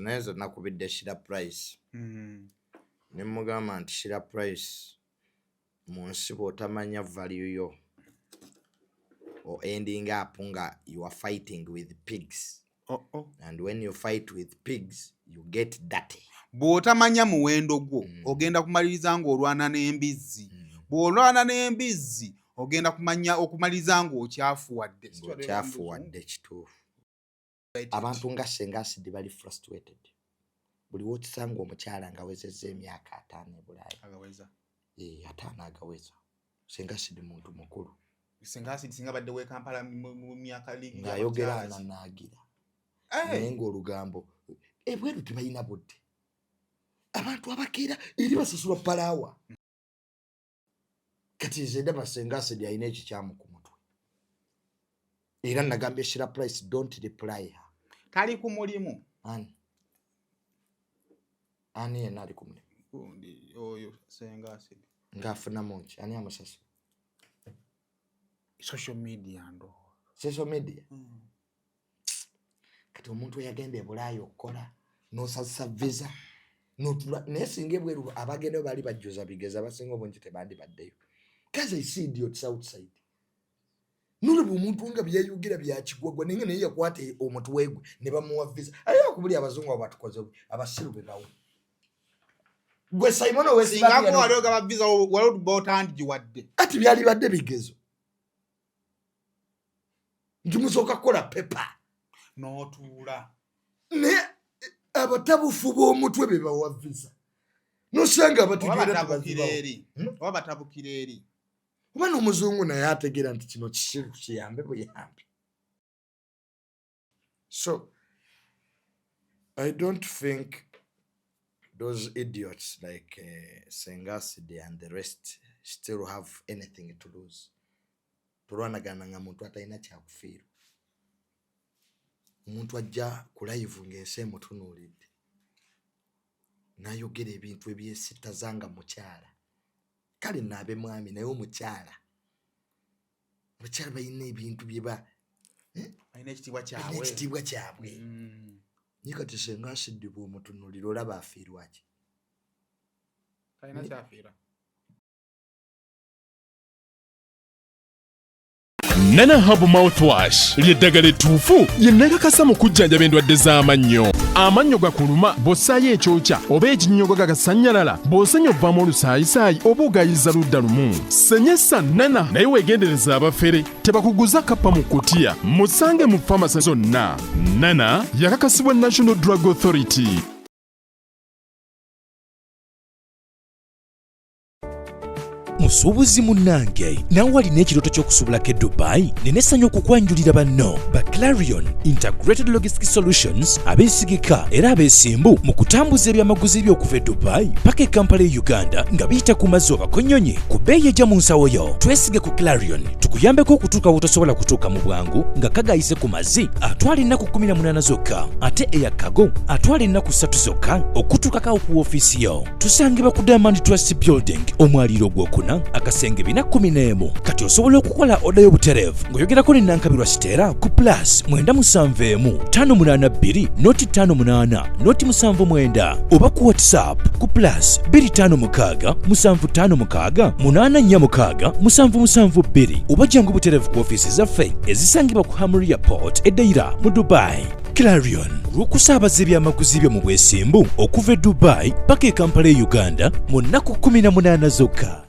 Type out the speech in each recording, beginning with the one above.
neza nakubidde shira price nimugamba nti shira price mu nsi bw'otamanya value yo or ending up nga you are fighting with pigs. And when you fight with pigs you get dirty. Bw'otamanya muwendo gwo ogenda kumaliriza ng'olwana n'embizzi. Bw'olwana n'embizzi ogenda okumaliriza ng'okyafuwadde. Okyafuwadde kituufu. Abantu nga Senga Acid bali frustrated. Buli w'okisanga omukyala nga awezezza emyaka 5 e Bulaaya. Agaweza. 5 agaweza. Senga Acid muntu mukulu. Senga Acid singa badde we Kampala mu myaka lingi. Ng'ayogera n'anaagira. Naye ng'olugambo ebweru tebalina budde. Abantu abakeera eri basasulwa palaawa. Kati nze ndaba Senga Acid alina ekikyamu ku mutwe. Era nagambye shira price don't reply her. Kali ku mulimu. Ani yenna ali ku mulimu. Oyo Senga Acid. Ng'afuna mungi. Ani amusasula? Social media ndo. Social media? Kati omuntu yagenda e Bulaaya okukola n'osazisa visa. Naye singa ebweru abagenda bali bajjuza bigeza basinga obungi tebandibaddeyo. Gaza is idiot outside. Nolaba omuntu nga byeyugira byakigwagwa naye yakwata omutwe gwe ne bamuwa visa. Ayo okubuli abazungu abatukoze abasiru be bawo. Gwe Simon West singa ko waliwo gaba visa waliwo botandi wadde. Ati byali badde bigezo. Njimusoka kola pepa. N'otuula. Ne abatabufu b'omutwe be bawa visa. Nosanga abategeera batabukira eri. Oba n'omuzungu naye ategeera nti kino kisiru kiyambe buyambe. So I don't think those idiots like Senga Acid and the rest still have anything to lose. Tulwanagana nga muntu atalina kyakufiirwa. Omuntu ajja ku live ng'ensi emutunuulidde n'ayogera ebintu ebyesittazanga mukyala. Kale naabe mwami naye omukyala balina ebintu bye balina ekitiibwa kyabwe. Naye kati Senga Acid bw'omutunuulira olaba afiirwa ki? Talina kyafiira. Nana Hub Mouthwash ly'eddagala ettuufu lye nnakakasa mu kujjanjaba endwadde z'amannyo. Amannyo gakuluma bw'ossaayo ekyokya oba ekinnyogo gagasanyalala bw'osenya ovaamu olusaayisaayi oba ogayiza ludda lumu. Senyesa Nana naye weegendereza abafere tebakuguza kappa mu kutiya. Musange mu famasi zonna. Nana yakakasibwa National Drug Authority. Musuubuzi munnange nawe walina ekirooto ky'okusuubulako e Dubai neneesanya okukwanjulira banno ba Clarion Integrated Logistics Solutions abeesigika era abeesimbu mu kutambuza ebyamaguzi by'okuva e Dubai paka e Kampala e Uganda nga biyita ku mazzi oba konnyonyi ku bbeeyi ejja mu nsawo yo. Twesige ku Clarion tukuyambeko okutuuka wotosobola kutuuka mu bwangu nga kagayise ku mazzi atwala ennaku 18 zokka ate eya kago atwala ennaku 3 zokka okutuukako ku woofiisi yo. Tusangibwa ku Diamond Trust Building omwaliiro ogwokuna akasenge 411. Kati osobola okukola oda y'obutereevu ng'oyogerako ne Nankabirwa Siteera ku plus 971 noti 58 noti 79 oba ku WhatsApp ku plus 256 756 846 772 oba jangu butereevu ku ofiisi zaffe ezisangibwa ku Hamri Airport e Deira mu Dubai. Clarion lw'okusaabaza ebyamaguzi byo mu bwesimbu okuva e Dubai paka e Kampala e Uganda mu nnaku 18 zokka.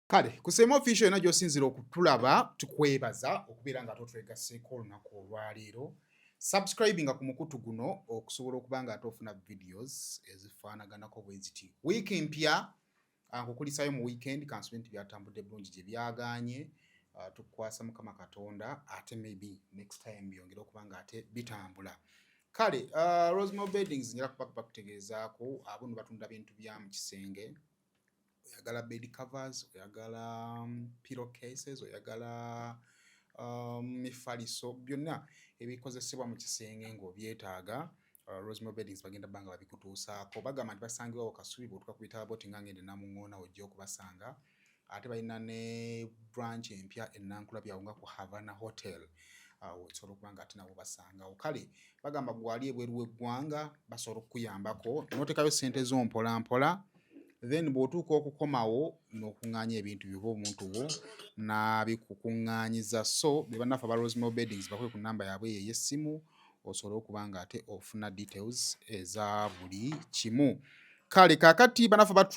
Kale kusema official na gyosinzira okutulaba tukwebaza okubeera nga totwegaseeko olunaku olwaleero subscribing ku mukutu guno okusobola okuba nga tofuna videos ezifaanaganako bwe ziti wiiki mpya nkukulisayo mu weekend kansube nti byatambudde bulungi gye byaganye tukwasa mukama katonda ate maybe next time byongera okuba nga ate bitambula kale Rosemary Beddings njala kutegeezaako abuno batunda bintu bya mu kisenge oyagala bed covers oyagala pillow cases oyagala mifaliso byonna ebikozesebwa mu kisenge ng'obyetaaga Rosemary Beddings bagenda banga babikutuusaako bagamba nti basangibwawo kasubi bw'otuka ku bitabo boti nga ngende namuŋŋoona ojja okubasanga ate balina ne branch empya ennankula nga ku Havana Hotel osobola okuba nga ate nabo basangawo kale bagamba gwali ebweru w'eggwanga basobola okukuyambako n'otekayo ssente zo mpola then bw'otuuka okukomawo n'okuŋŋaanya ebintu byo omuntu wo n'abikukuŋŋaanyiza so be bannaffe aba Rosemary Beddings bakwe ku nnamba yaabwe ey'essimu osobola okuba nga ate ofuna details eza buli kimu kale kaakati bannaffe ba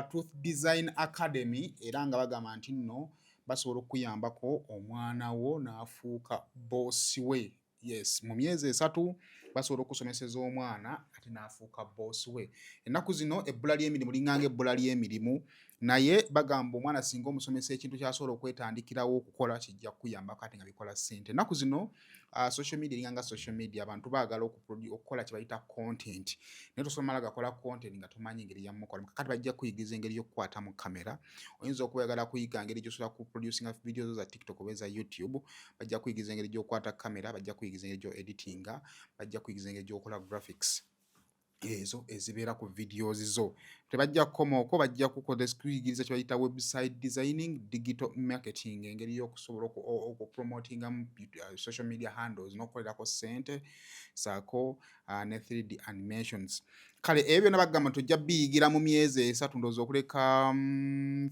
Truth Design Academy era nga bagamba nti nno basobola okuyambako omwana wo n'afuuka boosi we yes mu myezi 3 basobola okusomeseza omwana ate n'afuuka boosi we ennaku zino ebbula ly'emirimu linganga ebbula ly'emirimu naye bagamba omwana singa omusomesa ekintu kyasobola okwetandikirawo okukola kijja kuyambako ate nga bikola ssente ennaku zino social media linganga social media abantu baagala okukola kye bayita content naye tosomala gakola content nga tomanyi engeri yamukola kakati bajja kuyigiza engeri y'okukwata mu kamera oyinza okuyagala kuyiga engeri gy'osobola kuproducinga videos za TikTok oba eza YouTube bajja kuyigiza engeri gy'okukwata kamera bajja kuyigiza engeri gy'oeditinga bajja kuyigiza engeri gy'okola graphics ezo ezibeera ku videos zo tebajja kukomaoko bajja kuyigiriza kye bayita website designing digital marketing engeri y'okusobola okupromotinga social media handles n'okukolerako ssente saako ne 3D animations kale ebyo byonna bagamba tojja biyigira mu myezi 3 ndowooza okuleka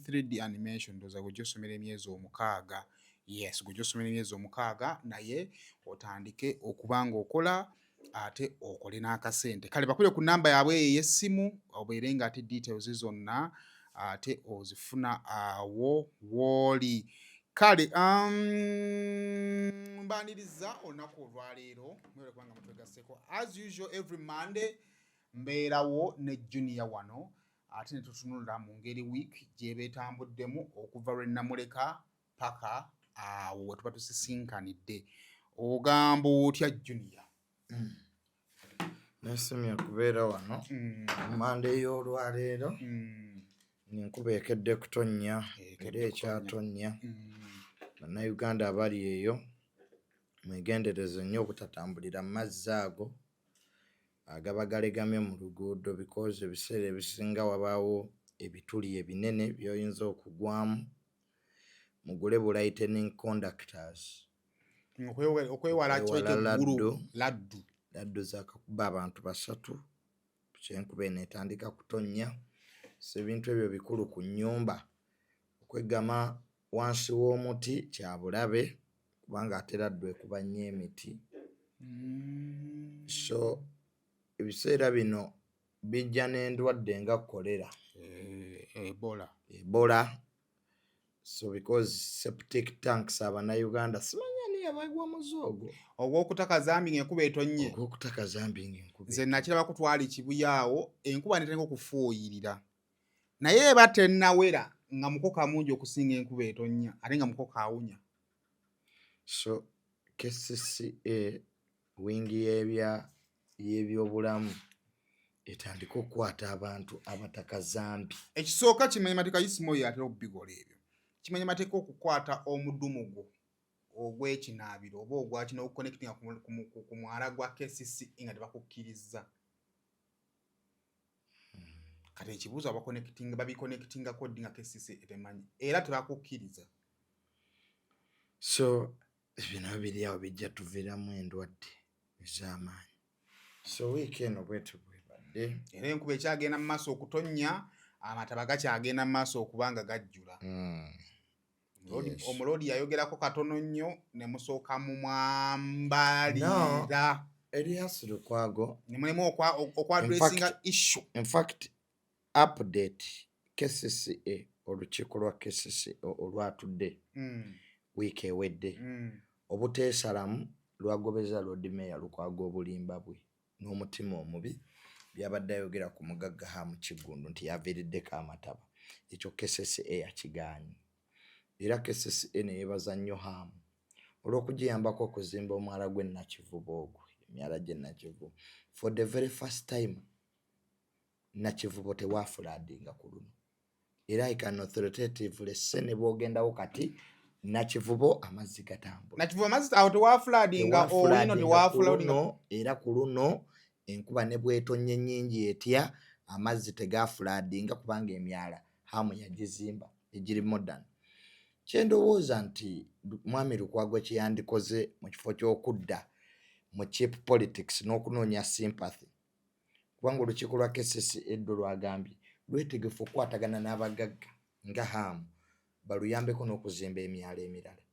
3D animation ndowooza gujja osomera emyezi 6 yes gujja osomera emyezi 6 naye otandike okuba ng'okola ate okole n'akasente kale bakule ku nnamba yaabwe ey'essimu obeere nga ate details zonna ate ozifuna awo wooli kale mbaniriza olunaku olwaleero mwere kubanga mutwegasseko as usual every Monday mbeerawo ne junior wano ate ne tutunulira mu ngeri week gye beetambuddemu okuva lwe namuleka paka awo we tuba tusisinkanidde ogamba otya junior nesimya kubeera wano Monday y'olwaleero enkuba ekedde kutonnya era ekyatonnya bannayuganda abali eyo mwegendereze nnyo obutatambulira mu mazzi ago agaba galegamye mu luguudo because ebiseera ebisinga wabaawo ebituli ebinene by'oyinza okugwamu mugule bu lightning conductors okwewala kyotegulu laddu zakakuba abantu 3 kyenkuba eno etandika kutonnya so ebintu ebyo bikulu ku nnyumba okwegama wansi w'omuti kya bulabe kubanga ate laddu ekuba nnyo emiti so ebiseera bino bijja n'endwadde nga kolera ebola so because septic tanks abannayuganda simanya niyo bagwa muzoogo ogw'okutaka zambi ng'enkuba etonnye ogw'okutaka zambi ng'enkuba nze nakiraba kutwala ekibuyaawo enkuba netandika okufuuyirira naye eba tennawera nga mukoka mungi okusinga enkuba etonnya ate nga mukoka awunya so KCCA wingi y'ebyobulamu etandika okukwata abantu abataka zambi ekisooka kimanya mateeka isimoyo atera okubigola ebyo kimanya mateeka okukwata omudumugo ogw'ekinaabiro oba ogwakino okuconnectinga ku mwala gwa KCCA nga tebakukkiriza kati ekibuuzo babiconnectinga kodi nga KCCA temanyi era tebakukkiriza so bino biri awo bijja tuviiramu endwadde ez'amaanyi so wiiki eno bwetu bwebadde era enkuba ekyagenda mu maaso okutonnya amataba gakyagenda mu maaso okuba nga gajjula omuloodi yayogerako katono nnyo ne musooka mu mwambalira Elias Lukwago ne mulemu okwadressinga issue in fact update KCCA olukiiko lwa KCCA olwatudde wiiki ewedde obuteesalamu lwagobeza Lord Mayor Lukwago obulimba bwe n'omutima omubi byabadde ayogera ku mugagga Hamu Kigundu nti yaviiriddeko amataba. Ekyo KCCA yakigaanye era KCCA ne yeebaza nnyo Hamu olw'okugiyambako okuzimba omwala gw'e Nakivubo ogwo, emyala gy'e Nakivubo. For the very first time Nakivubo tewafulaadinga ku luno era I can authoritatively say ne bw'ogendawo kati Nakivubo amazzi gatambula. Nakivubo amazzi awo tewafulaadinga olino tewafulaadinga era ku luno enkuba ne bw'etonnya nnyingi etya amazzi tegafulaadinga kubanga emyala Hamu yagizimba egiri modern. Kyendowooza nti Mwami Lukwago kye yandikoze mu kifo ky'okudda mu cheap politics n'okunoonya sympathy kubanga olukiiko lwa KCCA eddo lwagambye lwetegefu okukwatagana n'abagagga nga Hamu baluyambeko n'okuzimba emyala emirala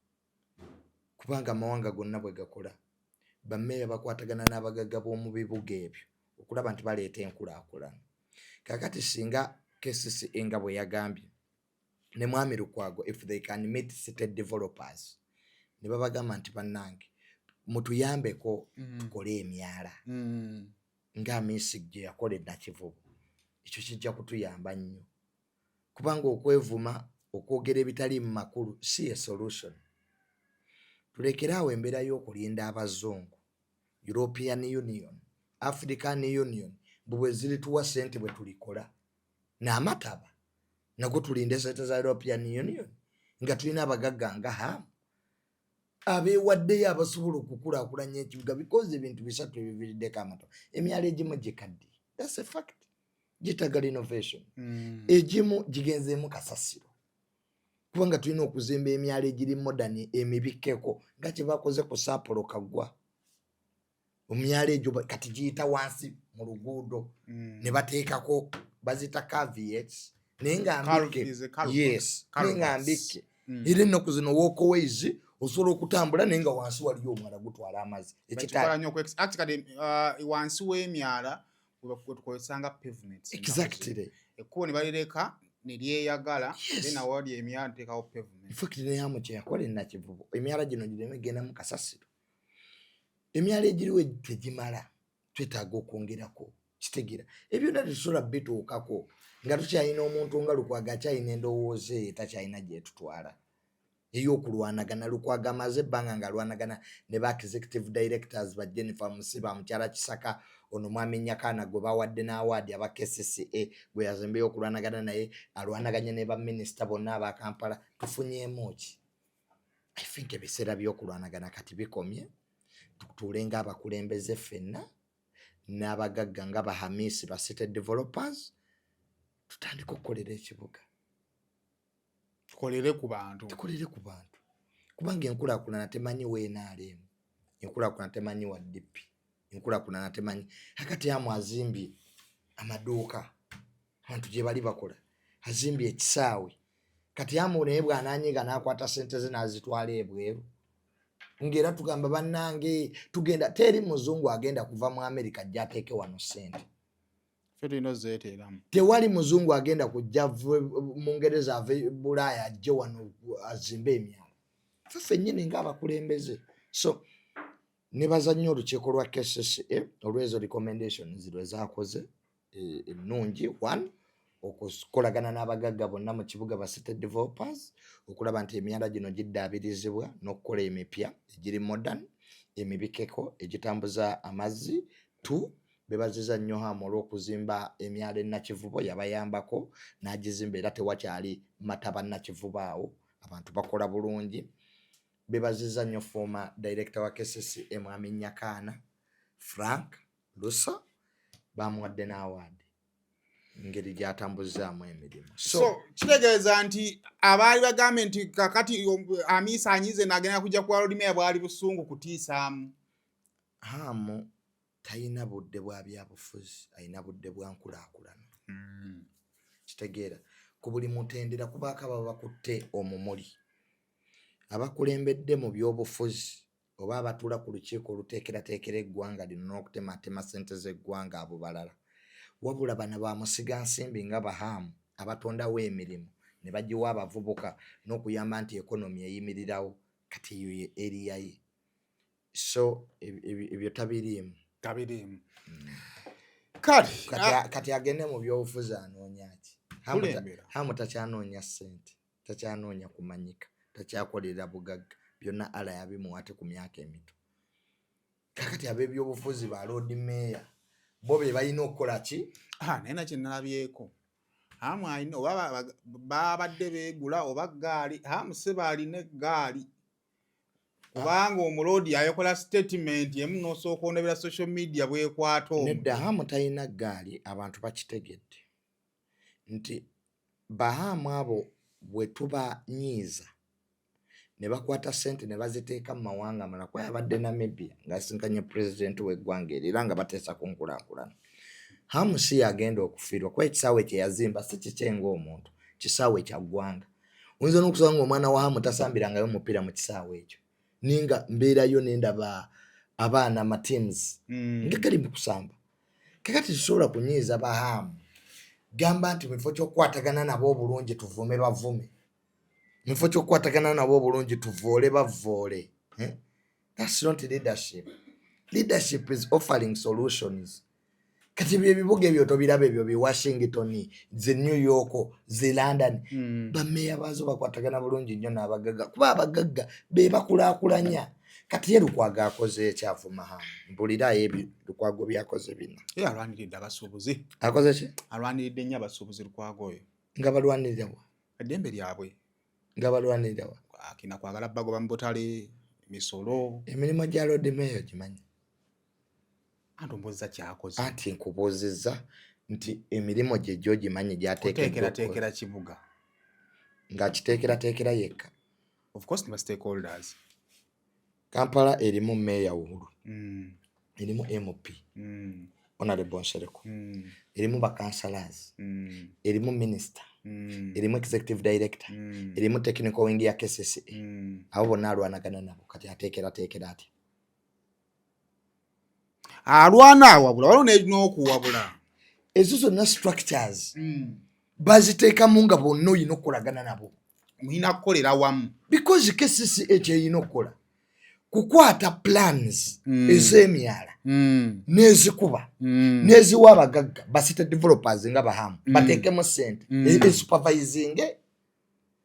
kubanga amawanga gonna bwe gakola bammeeya bakwatagana n'abagagga b'omu bibuga ebyo okulaba nti baleeta enkulaakulana. Kakati singa KCCA nga bwe yagambye ne Mwami Lukwago if they can meet city developers ne babagamba nti bannange mutuyambeko tukole emyala nga Miss gye yakola e Nakivubo, ekyo kijja kutuyamba nnyo kubanga okwevuma okwogera ebitali mu makulu si a solution. Tulekeraawo embeera y'okulinda abazungu European Union, African Union bwe zirituwa ssente bwe tulikola n'amataba nago tulinde ssente za European Union nga tulina abagagga nga Hamu abeewaddeyo abasobola okukulaakulanya ekibuga because ebintu bisatu ebiviiriddeko amataba. Emyala egimu gikadde, that's a fact, gitaaga renovation. Egimu gigenzeemu kasasiro kubanga tulina okuzimba emyala egiri modern emibikkeko nga kye bakoze ku Saapolo Kaggwa. Emyala egyo kati giyita wansi mu luguudo ne bateekako bazita caveats naye nga mbike. Yes, naye nga mbike era ennaku zino walkways osobola okutambula naye nga wansi waliyo omwala gutwala amazzi. Wansi w'emyala wetukozesanga pavements. Exactly. Ekkubo ne balireka ne lyeyagala then awali emyala nteekawo pavement. In fact ne Hamu kye yakola e Nakivubo emyala gino gireme genda mu kasasiro. Emyala egiriwo tegimala twetaaga okwongerako kitegeera ebyonna tetusobola bituukako nga tukyalina omuntu nga Lukwago akyalina endowooza takyalina gyetutwala ey'okulwanagana. Lukwago amaze ebbanga nga alwanagana ne ba executive directors ba Jennifer Musiba, Mukyala Kisaka, ono Mwami Nyakana gwe bawadde n'awaadi aba KCCA gwe yazimbeyo okulwanagana naye alwanaganye ne baminisita bonna aba Kampala. Tufunyeemu ki? I think ebiseera by'okulwanagana kati bikomye tutuule nga abakulembeze ffenna n'abagagga nga Bahamisi ba city developers tutandika okukolera ekibuga tukolere ku bantu kubanga enkulaakulana temanyi w'enaaleemu, enkulaakulana temanyi wa DP, enkulaakulana temanyi hakati Hamu azimbye amaduuka abantu gye bali bakola, azimbye ekisaawe kati Hamu naye bw'anaanyiga n'akwata ssente ze n'azitwala ebweru ng'era tugamba bannange tugenda teri muzungu agenda kuva mu America ajja ateeke wano ssente. Tewali muzungu agenda kujja Mungereza ave Bulaaya ajje wano azimbe emyala. Ffe ffennyini ng'abakulembeze. So nebaza nnyo olukiiko lwa KCCA olw'ezo recommendations lwe zaakoze ennungi. One, okukolagana n'abagagga bonna mu kibuga ba city developers okulaba nti emyala gino giddaabirizibwa n'okukola emipya egiri modern emibikkeko egitambuza amazzi. Two, bebaziza nnyo Hamu olw'okuzimba emyala e Nakivubo yabayambako n'agizimba era tewakyali mataba Nakivubo awo abantu bakola bulungi. Bebaziza nnyo former director wa KCCA Mwami Nyakana Frank Lusa bamuwadde n'awaadi ngeri gy'atambuzaamu emirimu. So kitegeeza nti abaali bagambye nti kakati Amisa anyize n'agenda kujja kwa Lord Mayor bwali busungu kutiisaamu. Hamu talina budde bwa byabufuzi, alina budde bwa nkulaakulana. Kitegeera ku buli mutendera kubaako baba bakutte omumuli abakulembedde mu by'obufuzi oba abatuula ku lukiiko oluteekerateekera eggwanga lino n'okutemaatema ssente z'eggwanga abo balala wabula bana ba musiga nsimbi nga bahamu abatondawo emirimu ne bagiwa abavubuka n'okuyamba nti ekonomi eyimirirawo kati eyo ye area ye. So ebyo tabiriimu. Kati agende mu byobufuzi anoonya ki? Hamu takyanoonya ssente, takyanoonya kumanyika, takyakolera bugagga, byonna ala yabimuwa ate ku myaka emito. Kakati ab'ebyobufuzi ba road mayor bo be balina okukola ki? Naye nakye nalabyeko. Hamu alina oba babadde beegula oba gaali, hamu se baalina eggaali. Kubanga omuloodi yayokola statement emu n'osooka ondabira social media bwekwata omwo. Nedda hamu talina ggaali, abantu bakitegedde nti bahamu abo bwe tubanyiiza ne bakwata ssente ne baziteeka mu mawanga amalala. Kuba yabadde Namibia ng'asinkanye pulezidenti w'eggwanga era nga bateesa ku nkulaakulana. Hamu si yagenda okufiirwa kuba ekisaawe kye yazimba si kikye ng'omuntu, kisaawe kya ggwanga. Oyinza n'okusaba ng'omwana wa Hamu tasambirangayo mupiira mu kisaawe ekyo. Ninga mbeerayo nendaba abaana mateams nga gali mu kusamba. Kakati tusobola kunyiiza bahamu gamba nti mu kifo ky'okukwatagana nabo obulungi tuvume bavume, mu kifo ky'okukwatagana nabo obulungi tuvoole bavoole. That's not leadership. Leadership is offering solutions. Kati ebibuga ebyo tobiraba ebyo bi Washington, ze New York, ze London, bameya bazo bakwatagana bulungi nnyo n'abagagga kuba abagagga be bakulaakulanya. Kati ye Lukwago akoze ekyavu Mahamu, mpulira ebyo Lukwago byakoze bino. Alwaniridde abasuubuzi. Akoze ki? Alwaniridde nnyo abasuubuzi Lukwago oyo. Nga balwanirira wa? Eddembe lyabwe. Nga balwanirira wa? Akina kwagala bagoba mu butale, misolo. Emirimu gya road mayor gimanyi. Antumbuza kyakoze. Ati nkubuzizza nti emirimu gye gyo gimanyi gyateekera kibuga. Nga kiteekera yekka. Of course the stakeholders. Kampala erimu mayor Uhuru. Erimu MP. Honorable Nsereko. Erimu ba councillors. Erimu minister. Erimu executive director. Erimu technical wing ya KCCA. Abo bonna alwanagana nabo kati ateekera ati. Alwana wabula waliwo n'okuwabula. Ezo zonna structures baziteekamu nga bonna oyina okukolagana nabo. Muyina kukolera wamu. Because KCCA kyeyina okukola kukwata plans ez'emyala n'ezikuba n'eziwa abagagga basite developers nga bahamu bateekemu ssente supervising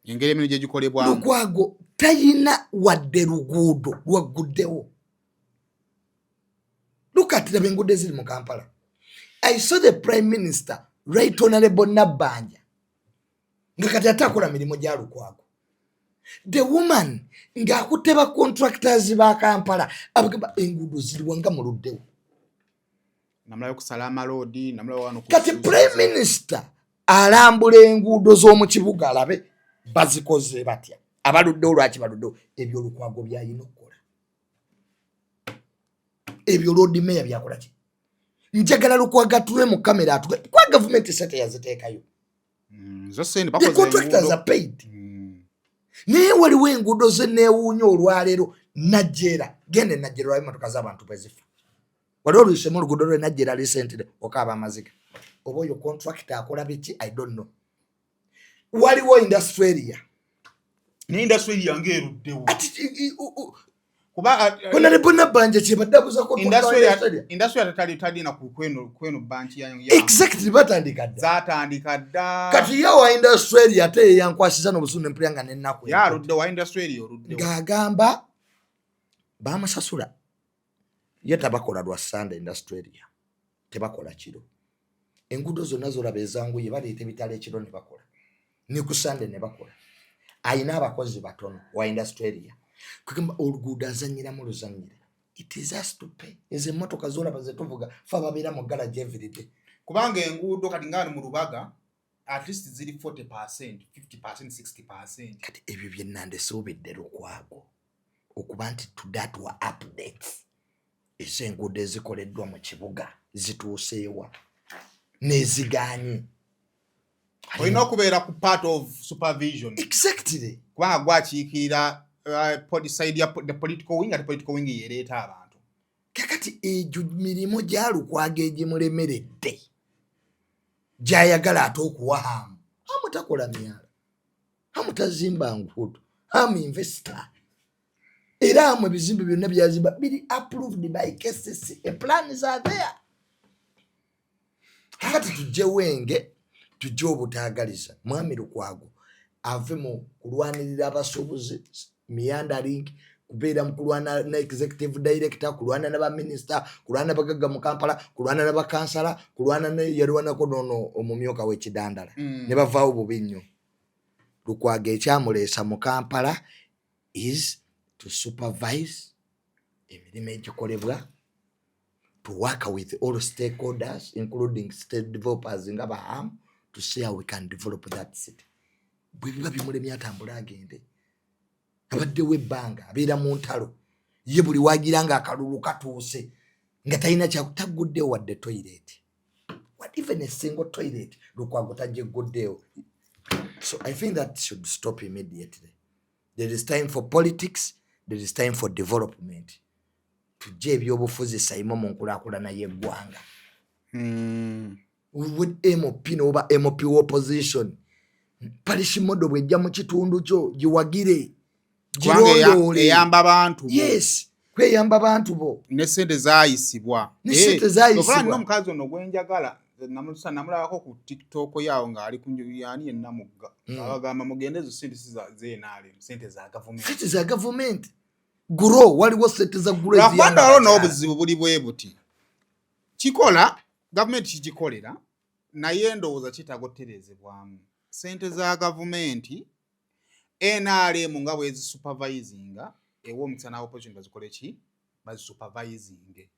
engeri emirimu gye gikolebwamu. Lukwago tayina wadde luguudo lwagguddewo. Look at the enguudo eziri mu Kampala. I saw the Prime Minister, Right Honorable Nabbanja, nga kati atakola mirimu gya Lukwago. The woman ng'akutte ba contractors ba Kampala abagamba enguudo ziriwa nga muluddewo. Namulayo kusala amaloodi, namulayo wano kati Prime Minister alambula enguudo z'omu kibuga alabe bazikoze batya. Abaluddewo lwaki baluddewo? Ebyo Lukwago byayina okukola. Ebyo road mayor byakola ki? Njagala Lukwago atule mu kamera atule. Kwa government sete yaziteekayo. The contractors are paid. Naye waliwo enguudo ze neewuunya olwaleero Najjera. Gende Najjera lwayo emmotoka z'abantu bwe zifa. Waliwo oluyisemu oluguudo lwe Najjera recently okaaba amaziga. Oba oyo contractor akola biki? I don't know. Waliwo industry area. Ne industry area ng'eruddewo. Honorable Nabbanja kyebaddabuza ko industry talina ku kweno bank ya exactly batandika dda zatandika dda kati yawa industry area ate yankwasiza n'obusungu empulanga n'ennaku ya rudde wa industry area rudde ng'agamba bamusasula ye tabakola lwa Sunday industry area tebakola kiro enguudo zonna zolaba ezanguye baleeta ebitala ekiro ne bakola ne ku Sunday ne bakola ayina abakozi batono wa industry area kugamba oluguudo azanyiramu luzanyire. It is us to pay. Eze emmotoka zolaba ze tuvuga fa babeera mu garage every day. Kubanga enguudo kati ng'ali mu Lubaga at least ziri 40%, 50%, 60%. Kati ebyo bye nandesuubidde Lukwago okuba nti to that were updates. Ezo enguudo ezikoleddwa mu kibuga zituuseewa n'eziganye. Olina okubeera ku part of supervision. Exactly. Kubanga gwakiikirira side ya the political wing at political wing yereeta abantu. Kakati ejo mirimu gya Lukwago egimulemeredde gyayagala ate okuwa hamu. Hamu takola myala, hamu tazimba nguudo, hamu investor. Era hamu ebizimbe byonna byazimba biri approved by KCC. The plans are there. Kakati tujje Wenge, tujje obutaagaliza. Mwami Lukwago ave mu kulwanirira abasuubuzi, meandering, kubeera mu kulwana na executive director, kulwana n'abaminister, kulwana n'abagagga mu Kampala, kulwana n'abakansala, kulwana yalwanako n'ono omumyuka w'ekidandala. Ne bavaawo bubi nnyo. Lukwago ekyamuleesa mu Kampala is to supervise emirimu egikolebwa, to work with all stakeholders, including state developers nga bahamu, to see how we can develop that city. Bwe biba bimulemye atambula agende. Abaddewo ebbanga abeera mu ntalo, ye buli wagira nga akalulu katuuse nga talina kyakutaguddewo wadde toilet. What even a single toilet Lukwago tagyeguddewo. So I think that should stop immediately. There is time for politics, there is time for development. Tujje ebyobufuzi sayimo mu nkulaakulana y'eggwanga. With MOP n'oba MOP opposition, parishi modo bwejja mu kitundu kyo giwagire. Eyamba abantu. Yes, kweyamba abantu bo. Ne sente zaayisibwa. Ne sente zaayisibwa. Ofana n'omukazi ono gwenjagala namulabako ku TikTok yawo ng'ali ku yani ennamugga. Abagamba mugende zo sente z'enaale, sente za government. Sente za government. Guro waliwo sente za guro eziyamba. Rwanda waliwo n'obuzibu buli bwe buti. Kikola government kigikolera naye ndowooza kitaagoterezebwamu. Sente za government NRM nga bwe zisupervisinga ewo omusana opposition bazikole ki bazisupervising.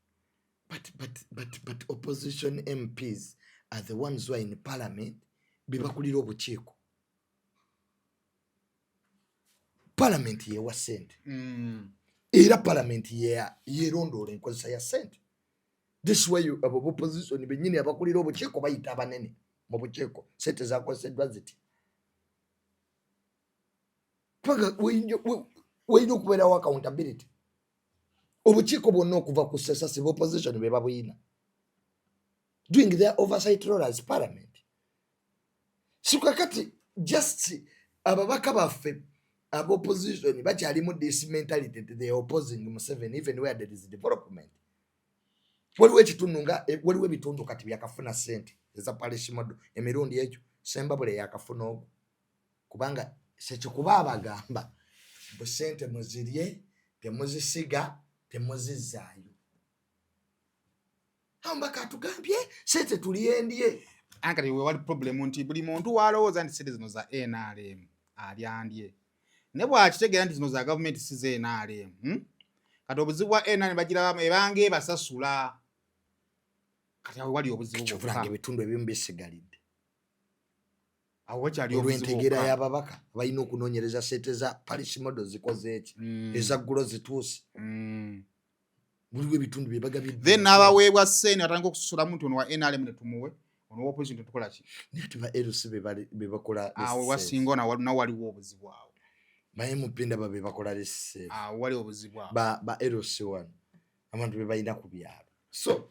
But opposition MPs are the ones who are in parliament bebakulira obukiiko. Parliament yewa sente. Era parliament yerondoola enkozesa ya sente. This way you have opposition benyini abakulira obukiiko bayita abanene mu bukiiko sente zakozeddwa ziti. Paga weyino okubeerawo accountability. Obukiiko bwonna okuva ku sesasi opposition be babuyina doing their oversight role as parliament. So kakati just ababaka baffe opposition bakyalimu this mentality that they are opposing Museveni even where there is development. Waliwo ekitundu nga waliwo ebitundu kati byakafuna sente eza parish model emirundi ekyo Sembabule yakafuna ogwo kubanga sekikuba abagamba bu sente muzirye temuzisiga temuzizaayo. Ambaka atugambye sente tuliyendye. Ankati we wali problem nti buli muntu walowooza nti sente zino za NRM alyandye. Ne bw'akitegeera nti zino za government si za NRM. Kati obuzibu bwa NRM bagira ebange basasula. Kati awo wali obuzibu bw'okka. Ebitundu ebimu bisigalidde. Awo wakyali obuzibu bw'okka. Olw'entegeera y'ababaka balina okunoonyereza sente za parish model zikoze eki. Eza ggulo zituuse. Buliwo ebitundu bye bagabidde. Then n'abaweebwa ssente atandika okusasulamu nti ono wa NRM ne tumuwe. Ono opposition tukola ki? Naye ati ba LC be bakola. Awo wasinga nawo waliwo obuzibu awo. Ba MP ndaba be bakola lese. Awo wali obuzibu awo. Ba LC one. Abantu be balina ku byalo. So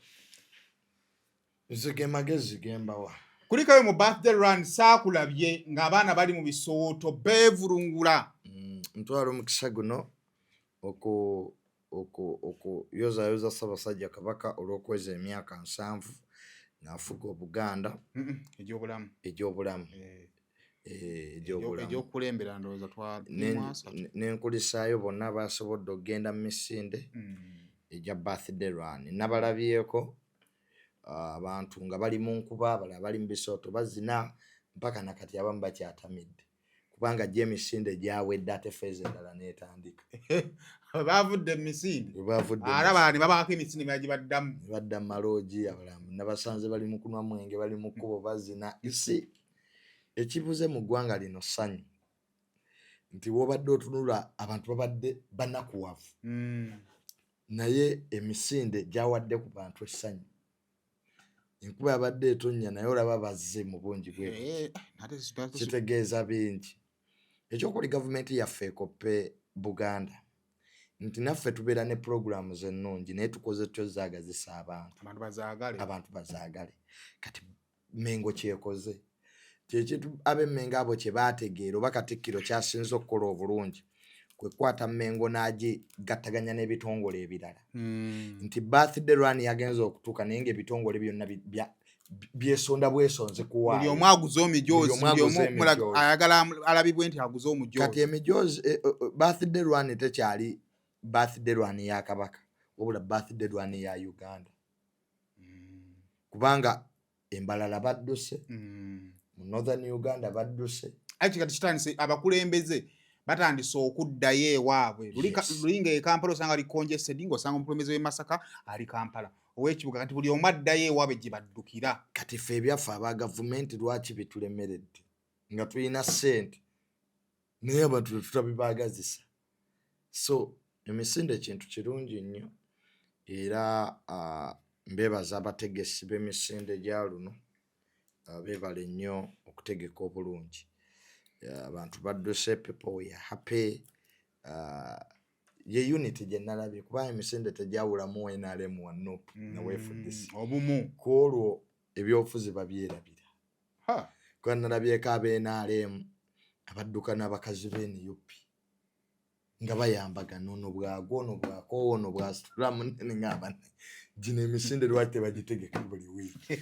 nzige magezi gembawa. Kulikayo mu birthday run saakulabye ng'abaana bali mu bisooto beevulungula. Ntwala omukisa guno yoza Ssaabasajja Kabaka olw'okweza emyaka 7 n'afuga Obuganda egy'obulamu egy'okulembera ndowooza n'enkulisaayo bonna basobodde okugenda mu misinde egya birthday run. Nabalabyeko abantu nga bali mu nkuba abalala bali mu bisooto bazina mpaka nakati abamu bakyatamidde kubanga gyemisinde gyawedde ate feeza endala n'etandika. Bavudde emisinde araba ne babako emisinde bagibaddamu badda maloogi abalamu nabasanze bali mu kunwa mwenge bali mu kkubo bazina. Isi ekibuze mu ggwanga lino ssanyu nti wobadde otunula abantu babadde banakuwavu naye emisinde gyawadde ku bantu essanyu. Enkuba yabadde etonnya naye olaba bazze mu bungi bwe kitegeeza bingi. Ekyokuli gavumenti yaffe ekoppe Buganda nti naffe tubeera ne programs ennungi naye tukoze tyozaagazisa abantu bazaagale. Kati Mengo kyekoze kyekintu ab'Emmengo abo kye baategeera oba Katikkiro kyasinze okukola obulungi kwe kwata Mengo n'agigattaganya n'ebitongole ebirala nti birthday run yagenza okutuuka naye ng'ebitongole byonna byesonda bwesonze kuwaayo buli omu aguze omujoozi buli omu ayagala alabibwe nti aguze omujoozi kati emijoozi birthday run tekyali birthday run ya Kabaka wabula birthday run ya Uganda kubanga embalala badduse mu Northern Uganda badduse ati kati kitandise abakulembeze batandise okuddayo ewaabwe lulinga e Kampala osanga ali congested ng'osanga omukulembeze w'e Masaka ali Kampala ow'ekibuga kati buli omu addayo ewaabwe gye baddukira kati ffe ebyaffe aba gavumenti lwaki bitulemeredde nga tulina ssente naye abantu tutabibaagazisa so emisinde kintu kirungi nnyo era mbeebaza abategesi b'emisinde gya luno beebale nnyo okutegeka obulungi abantu badduse people we are happy ye unity gye nalabye kubanga emisinde tegyawulamu NRM wanupu naweefudisi obumu ku olwo ebyobufuzi babyerabira kuba nalabyeko ab'NRM abadduka n'abakazi b'NUP nga bayambagana ono bwagwa ono bwako ono bwasitula munene ng'abana gino emisinde lwaki tebagitegeka buli wiiki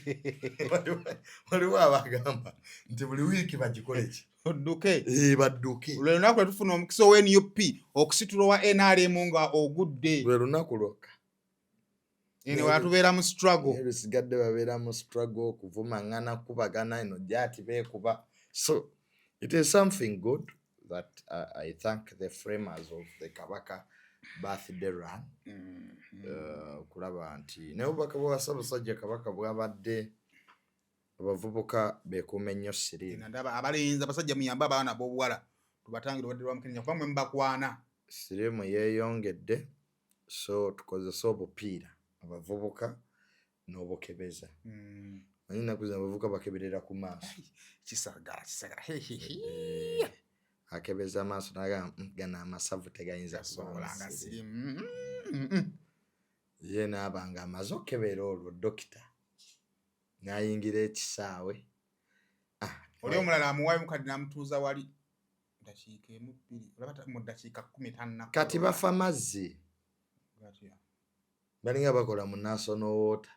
waliwo abagamba nti buli wiiki bagikole ki odduke badduke lwe lunaku lwetufuna omukisa owa NUP okusitula wa NRM nga ogudde lwe lunaku lwokka ene watubeera mu struggle ebisigadde babeera mu struggle okuvumaŋŋana kubagana eno gyati beekuba so it is something good that I thank the framers of the Kabaka birthday run kulaba nti naye obubaka bwa Ssaabasajja Kabaka bwabadde abavubuka beekuuma ennyo siriimu ndaba abalenzi abasajja muyambe abaana b'obuwala tubatangire obadde lwa Mukenya kuba mwe mbakwana siriimu yeeyongedde so tukozese obupiira abavubuka n'obukebeza manyi nnaku zino abavubuka bakeberera ku maaso kisaga akebeza amaaso gano amasavu tegayinza kusolanga sirimu ye n'abanga amaze okukebera olwo dokita n'ayingira ekisaawe oli omulala amuwaayo mukadde n'amutuuza wali dakiika emu bbiri olaba mu dakiika 15 kati bafa mazzi balinga bakola mu national water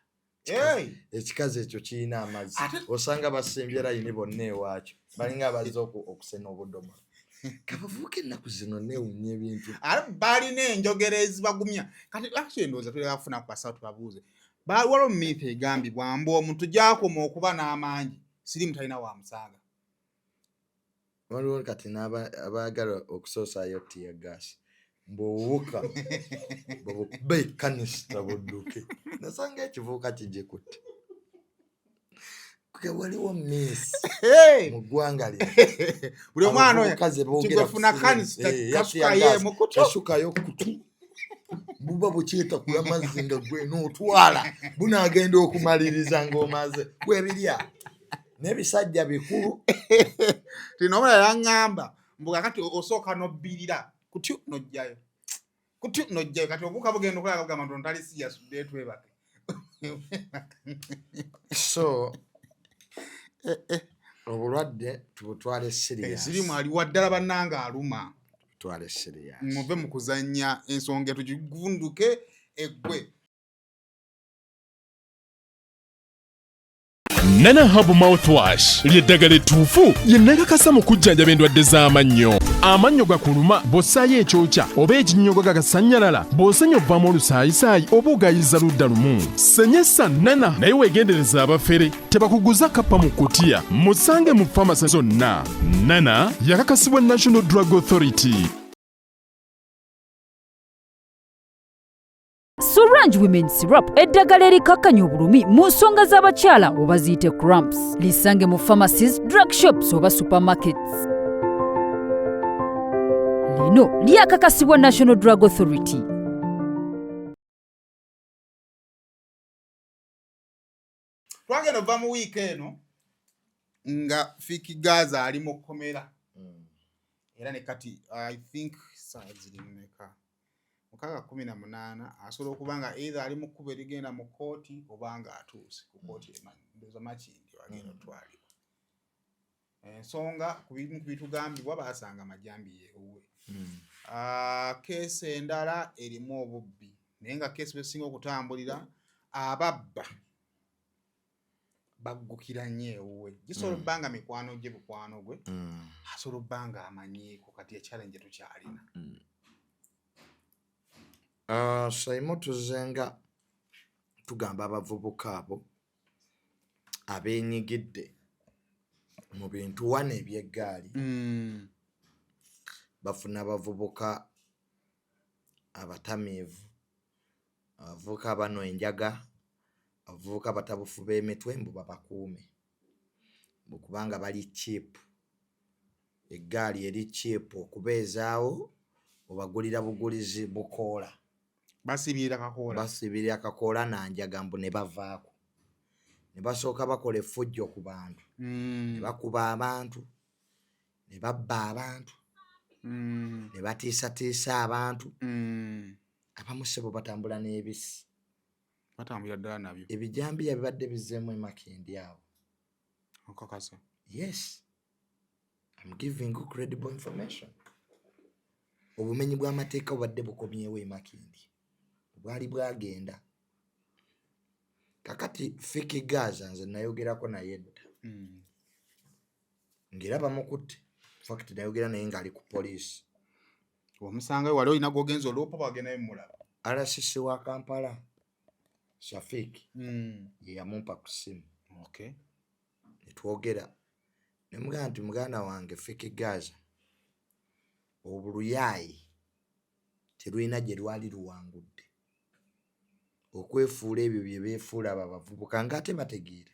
ekikazi ekyo kirina amazzi osanga basimbye layini bonna ewaakyo balinga abazze okusena obudomola kabavuuka ennaku zino neewunya ebintu balina enjogera ezibagumya kati actually ndowooza tuleka kufuna ku basawo tubabuuze waliwo myth egambibwa mbu omuntu gy'akoma okuba n'amaanyi siriimu talina wa musaaga waliwo kati n'abaagala okusoosaayo tiya gaasi mb'obubuka babukuba ekkanisita budduke nasanga ekivuuka kijikutte waliwo miss mu ggwanga lino buli omwana oyo kigwefuna kanisita kasukayo kutu buba bukyeta kula mazzi nga gwe n'otwala bunaagenda okumaliriza ng'omaze bwebirya n'ebisajja bikulu tina omulala yaŋŋamba mbuga kati osooka nobbirira kutyo nojjayo kati obuuka bugenda okulaga bugamba nti ontali siyasudde twebake so obulwadde tubutwale serious esirimu aliwa ddala bannanga aluma tutwale serious muve mu kuzannya ensonga tugivunduke eggwe Nana Habu Mouthwash ly'eddagala ettuufu lye nakakasa mu kujjanjaba endwadde z'amannyo. Amannyo gakuluma bw'ossaayo ekyokya oba ekinnyogo gagasanyalala bw'osenya ovaamu olusaayisaayi oba ogayiza ludda lumu. Senyesa Nana naye weegendereza abafere tebakuguza kappa mu kkutiya musange mu famasi zonna. Nana yakakasibwa National Drug Authority. Sorange Women Syrup eddagala erikakkanya obulumi mu nsonga z'abakyala oba ziyite cramps. Lisange mu pharmacies, drug shops oba supermarkets. Lino lyakakasibwa National Drug Authority. Twagenda ova mu wiiki eno nga Fiki Gaza ali mu kkomera era ne kati I think saa ziri mmeka 18 asobola okuba nga either ali mu kkubo erigenda mu kooti oba nga atuuse ku kooti emanyi ndoza makindi wagenda otwalibwa ensonga ku bimu bitugambibwa baasanga amajambiya ewuwe keesi endala erimu obubbi naye nga keesi besinga okutambulira ababba baggukira nnyo ewuwe gisobola obba nga mikwano gye bukwano gwe asobola obba nga amanyiiko kati ekyalenge tukyalina Saimo tuzenga tugamba abavubuka abo abeenyigidde mu bintu wana eby'eggaali bafuna abavubuka abatamiivu abavubuka abano enjaga abavubuka abatabufu b'emitwe mbu babakuume kubanga bali cheap eggaali eri cheap okubeezaawo obagulira bugulizi bukoola basibirira kakoola nanjaga mbu ne bavaako ne basooka bakola effujjo ku bantu ne bakuba abantu ne babba abantu ne batiisatiisa abantu abamu sebo batambula n'ebisi batambulira ddala nabyo ebijambiya bibadde bizzeemu emakindi awo okakasa yes I'm giving you credible information obumenyi bw'amateeka bubadde bukomyewo emakindi bwali bwagenda kakati fiki Gaza nze nayogerako naye dda ngera bamukutte fact nayogera naye ng'ali ku poliisi omusangayo wali olina gwogenza olwopa bagendayo mulaba RCC wa Kampala Shafiki ye yamumpa ku ssimu netwogera nemugamba nti muganda wange fiki Gaza obuluyaayi terulina gye lwali luwangudde okwefuula ebyo bye beefuula abo abavubuka ng'ate bategeera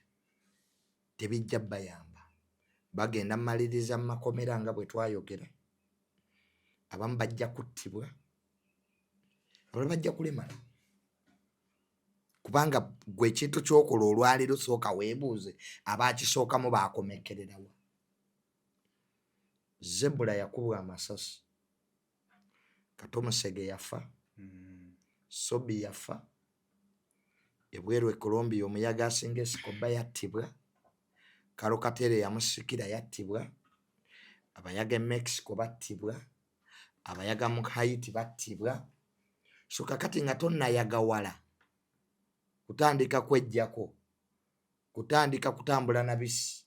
tebijja bayamba bagenda maliriza mu makomera nga bwe twayogera abamu bajja kuttibwa abalala bajja kulemala kubanga gwe ekintu ky'okola olwaleero sooka weebuuze abaakisookamu baakomekererawa Zebula yakubwa amasasi Katomusege yafa Sobi yafa ebweru e Colombia omuyaga asinga Escoba yattibwa Karo Katere yamusikira yattibwa abayaga e Mexico battibwa abayaga mu Haiti battibwa so kakati nga tonnayagawala kutandika kwejjako kutandika kutambula na bisi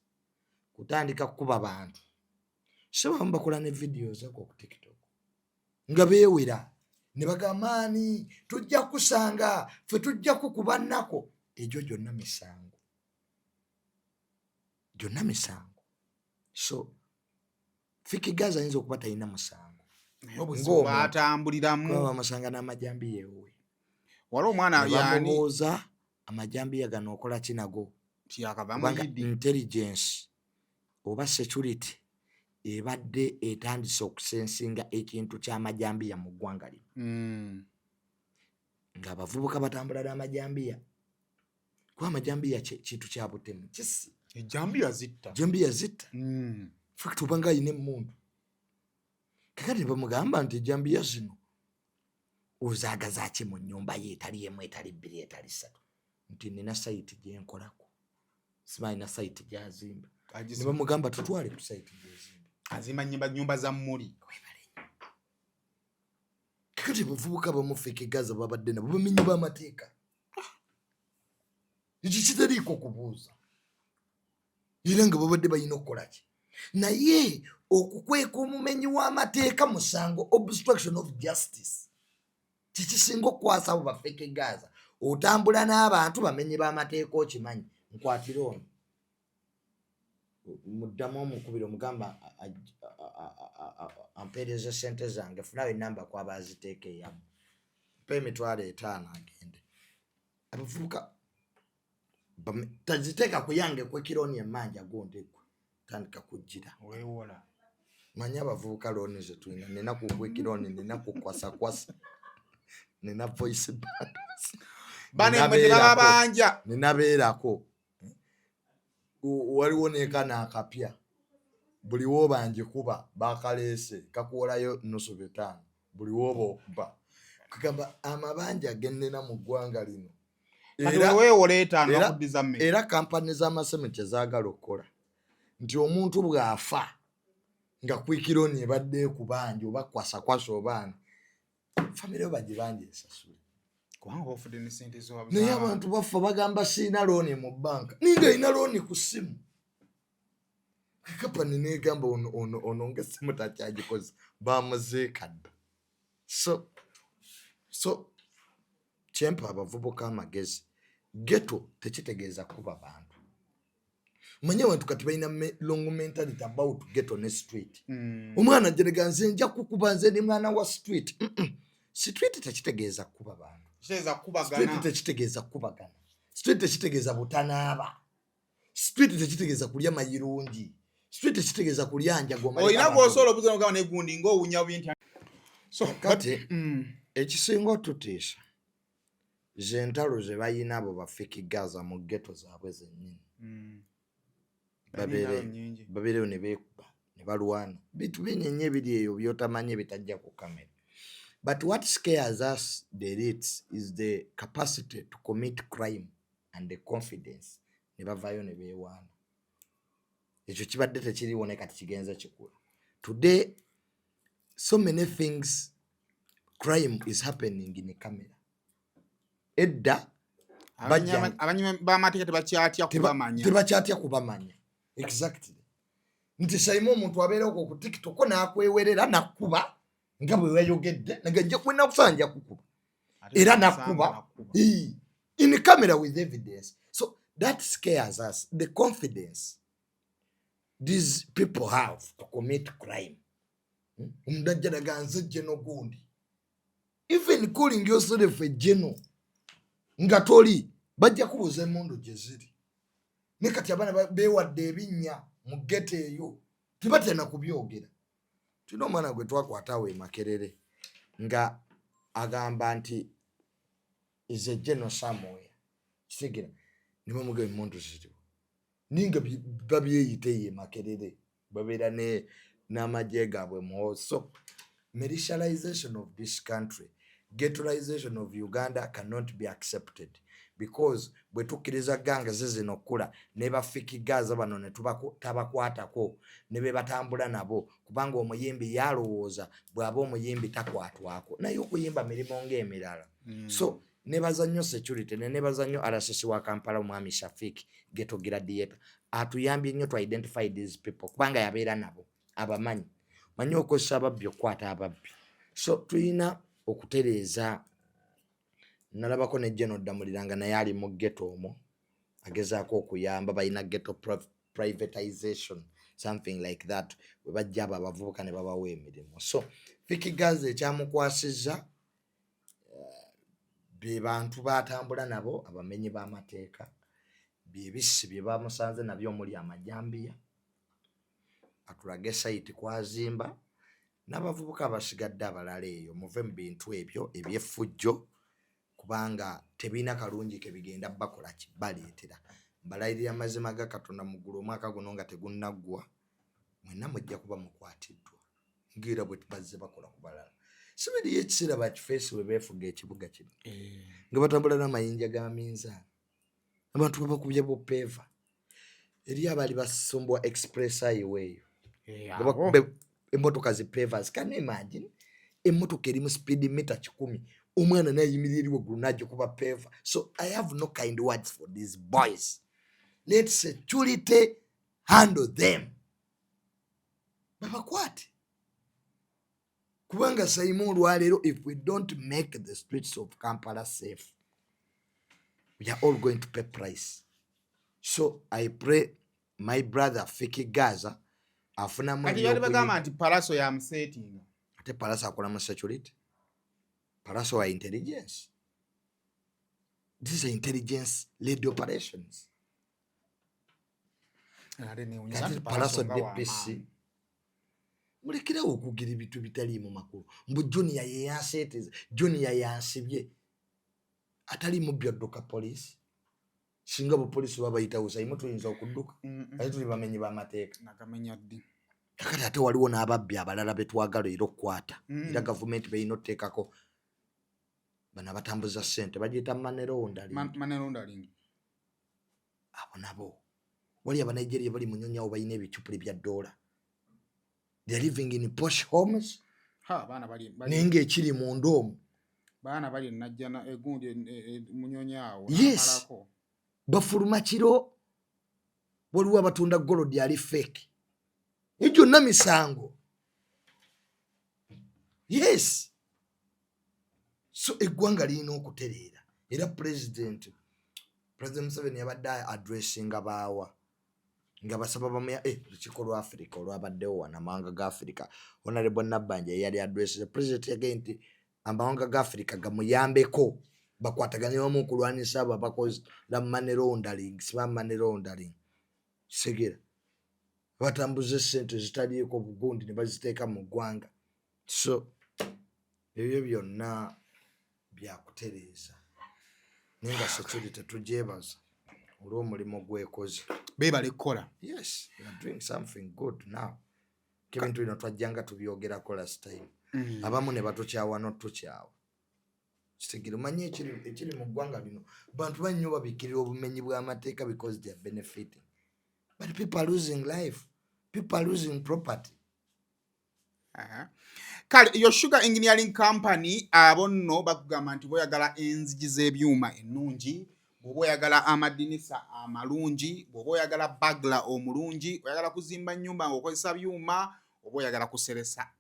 kutandika kukuba bantu so bakola ne videos ako ku TikTok nga beewera ne bagamaani tujja kusanga fe tujja kukuba nnako egyo gyonna misango so fiki Gaza ayinza okuba talina musango batambuliramu bamusanga n'amajambi yeewe wali omwana bamubuuza amajambi gano okola kinago tyakavamu intelligence oba security ebadde etandise okusensinga ekintu ky'amajambiya mu ggwanga lino ng'abavubuka batambula n'amajambiya kuba amajambiya kintu kya butemu kisi ejambiya zitta fact oba nga ayina emmundu kakati bamugamba nti ejambiya zino ozaagazaki mu nnyumba ye etali emu etali bbiri etali ssatu nti nina sayiti gyenkolako sibalina sayiti gyazimba ne bamugamba tutwale ku sayiti gyezimba azimba nyumba za mmuli kakati bavubuka bamufeke Gaza babadde nabo bamenyi b'amateeka ekyo kitaliiko kubuuza era nga babadde balina okukola ki naye okukweka omumenyi w'amateeka musango obstruction of justice kikisinga okukwasa abo bafeke Gaza otambula n'abantu bamenyi b'amateeka okimanyi nkwatira ono muddamu omukubiro mugamba ampeereza sente zange funayo enamba kwaba aziteeka eyamu mpa $50 agende abavubuka taziteeka kuyange kwekironi emmanja gondekwe tandika kujjira weewola manyi abavubuka looni ze tulina nina kukwekironi nina kukwasakwasa nina voice banja ninabeerako waliwo neekana akapya buli wooba njikuba bakaleese kakuwolayo nusu 5 buli wooba okuba kugamba amabanja gennena mu ggwanga lino kati wewe oleeta n'okuddiza mmere era kampani z'amasementi zaagala okukola nti omuntu bw'afa nga kwikironi ebadde ekubanja oba kwasakwasa obaana famire bagibanja esasule kubanga ofudde ne ssente naye abantu baffe bagamba siina looni mu bbanka ninga ina looni ku ssimu kapani negamba ono ng'essimu takyagikoze bamuzeekadda so kyempa abavubuka amagezi geto tekitegeeza kuba bantu manye abantu kati balina long mentality about ghetto ne street omwana jerega nze nja kukuba nze ni mwana wa street street tekitegeeza kuba bantu street tekitegeeza kubagana street tekitegeeza butanaaba street tekitegeeza kulya mayirungi street tekitegeeza kulya njagoma olina gwosobola obuzima bwagamba negundi ng'owunya binti so kati ekisinga otutiisa zentalo ze bayina abo bafiki Gaza mu ghetto zaabwe zennyini babeereyo ne beekuba ne balwana bintu binyenye ebiri eyo byotamanye bitajja ku kamera but what scares us the elites is the capacity to commit crime and the confidence ne bavaayo ne beewaana ekyo kibadde tekiriwo ne kati kigenza kikula today so many things crime is happening in camera edda abanywi b'amateeka tebakyatya kubamanya exactly nti saima omuntu abeerako ku TikTok n'akwewerera nakuba nga bwe wayogedde nagajja kwena kusanja kukuba era nakuba in camera with evidence so that scares us the confidence these people have to commit crime omudajjalaga nze jeno gundi even calling yourself a jeno nga toli bajja kubuuza emmundu gye ziri ne kati abaana beewadde ebinnya mu gete eyo tebatenda kubyogera tulina omwana gwe twakwatawo e Makerere nga agamba nti is a general somewhere kitegera ne bamuga emmundu ziriwo ninga babyeyite ye Makerere babeera n'amagye gaabwe muwo so militarization of this country ghettoization of Uganda cannot be accepted because bwe tukkiriza ganga zizino okula ne bafiki Gaza bano ne tabakwatako ne be batambula nabo kubanga omuyimbi yalowooza bw'aba omuyimbi takwatwako naye okuyimba mirimo ng'emirala so ne bazannyo security ne bazannyo RCC wa Kampala omwami Shafiki ghetto gladiator atuyambye nnyo to identify these people kubanga yabeera nabo abamanyi manyi okozesa ababbi okukwata ababbi so tuyina okutereeza nalabako ne General Damuliranga naye ali mu ghetto omwo agezaako okuyamba balina ghetto privatization something like that we bajja abo abavubuka ne babawa emirimu so Fiki Gaza ekyamukwasizza be bantu batambula nabo abamenyi b'amateeka byebisi bye bamusanze nabyo omuli amajambiya atulage site kwazimba n'abavubuka abasigadde abalala eyo muve mu bintu ebyo ebyeffujjo kubanga tebina kalungi ke bigenda bakola kibaleetera mbalayirira amazima ga Katonda muggulu omwaka guno nga tegunnaggwa mwenna mujja kuba mukwatiddwa ngira bwe tubazze bakola ku balala sibiri ekiseera bakifeesi we beefuga ekibuga kino nga batambula n'amayinja ga minzaani abantu babakubye bupeeva eri abali basumbwa express highway emmotoka zipevas can you imagine emmotoka eri mu speed meter 10 omwana nayimirira eri waggulu najja kuba peva so I have no kind words for these boys let security handle them babakwate kubanga sayimu olwaleero if we don't make the streets of Kampala safe we are all going to pay price so I pray my brother Fiki Gaza afuna mu kati yali bagamba nti palaso ya msetinga ate palaso akola mu security palaso wa intelligence these are intelligence led operations kati palaso DPC mulekerawo okugira ebintu bitali mu makulu mbu junior ye yanseeteza junior yansibye atali mu byadduka police singa bo police babayitawo sayimu tuyinza okudduka ate tuli bamenyi b'amateeka nakamenya ddi kakati ate waliwo n'ababbi abalala betwagala era okukwata era gavumenti beeyina otteekako bana batambuza ssente bagiyita manerondaling abo nabo wali abanigeria bali mu nyonyawo balina ebicupuli bya $. They are living in posh homes baana bali nenga ekiri mu ndoomu baana bali najjana egundi munyonyaawo yes bafuluma kiro waliwo abatunda golodi ali fake gyonna misango yes so eggwanga lirina okutereera era president Museveni yabadde addressinga baawa nga basaba bamuya lukiiko lwa Africa olwabaddewo wana amawanga ga Africa Honorable Nabbanja yali addressing president yagambye nti amawanga ga Africa gamuyambeko bakwatagane wamu okulwanisa abo abakozi la money laundering siba money laundering segera batambuza ssente zitaliiko bugundi ne baziteeka mu ggwanga so ebyo byonna byakutereeza nenga security tugyebaza olw'omulimu gwekoze beebale kukola yes they are doing something good now kebintu bino twajjanga tubyogerako last time abamu ne batukyawa notukyawa kitegere manyi ekiri mu ggwanga lino bantu bannyo babikirira obumenyi bw'amateeka because they are benefiting but people are losing life people are losing property. Kale your sugar engineering company abo nno bakugamba nti boyagala enzigi z'ebyuma ennungi bw'oba oyagala amadinisa amalungi bw'oba oyagala bagla omulungi oyagala kuzimba nnyumba ng'okozesa byuma oba oyagala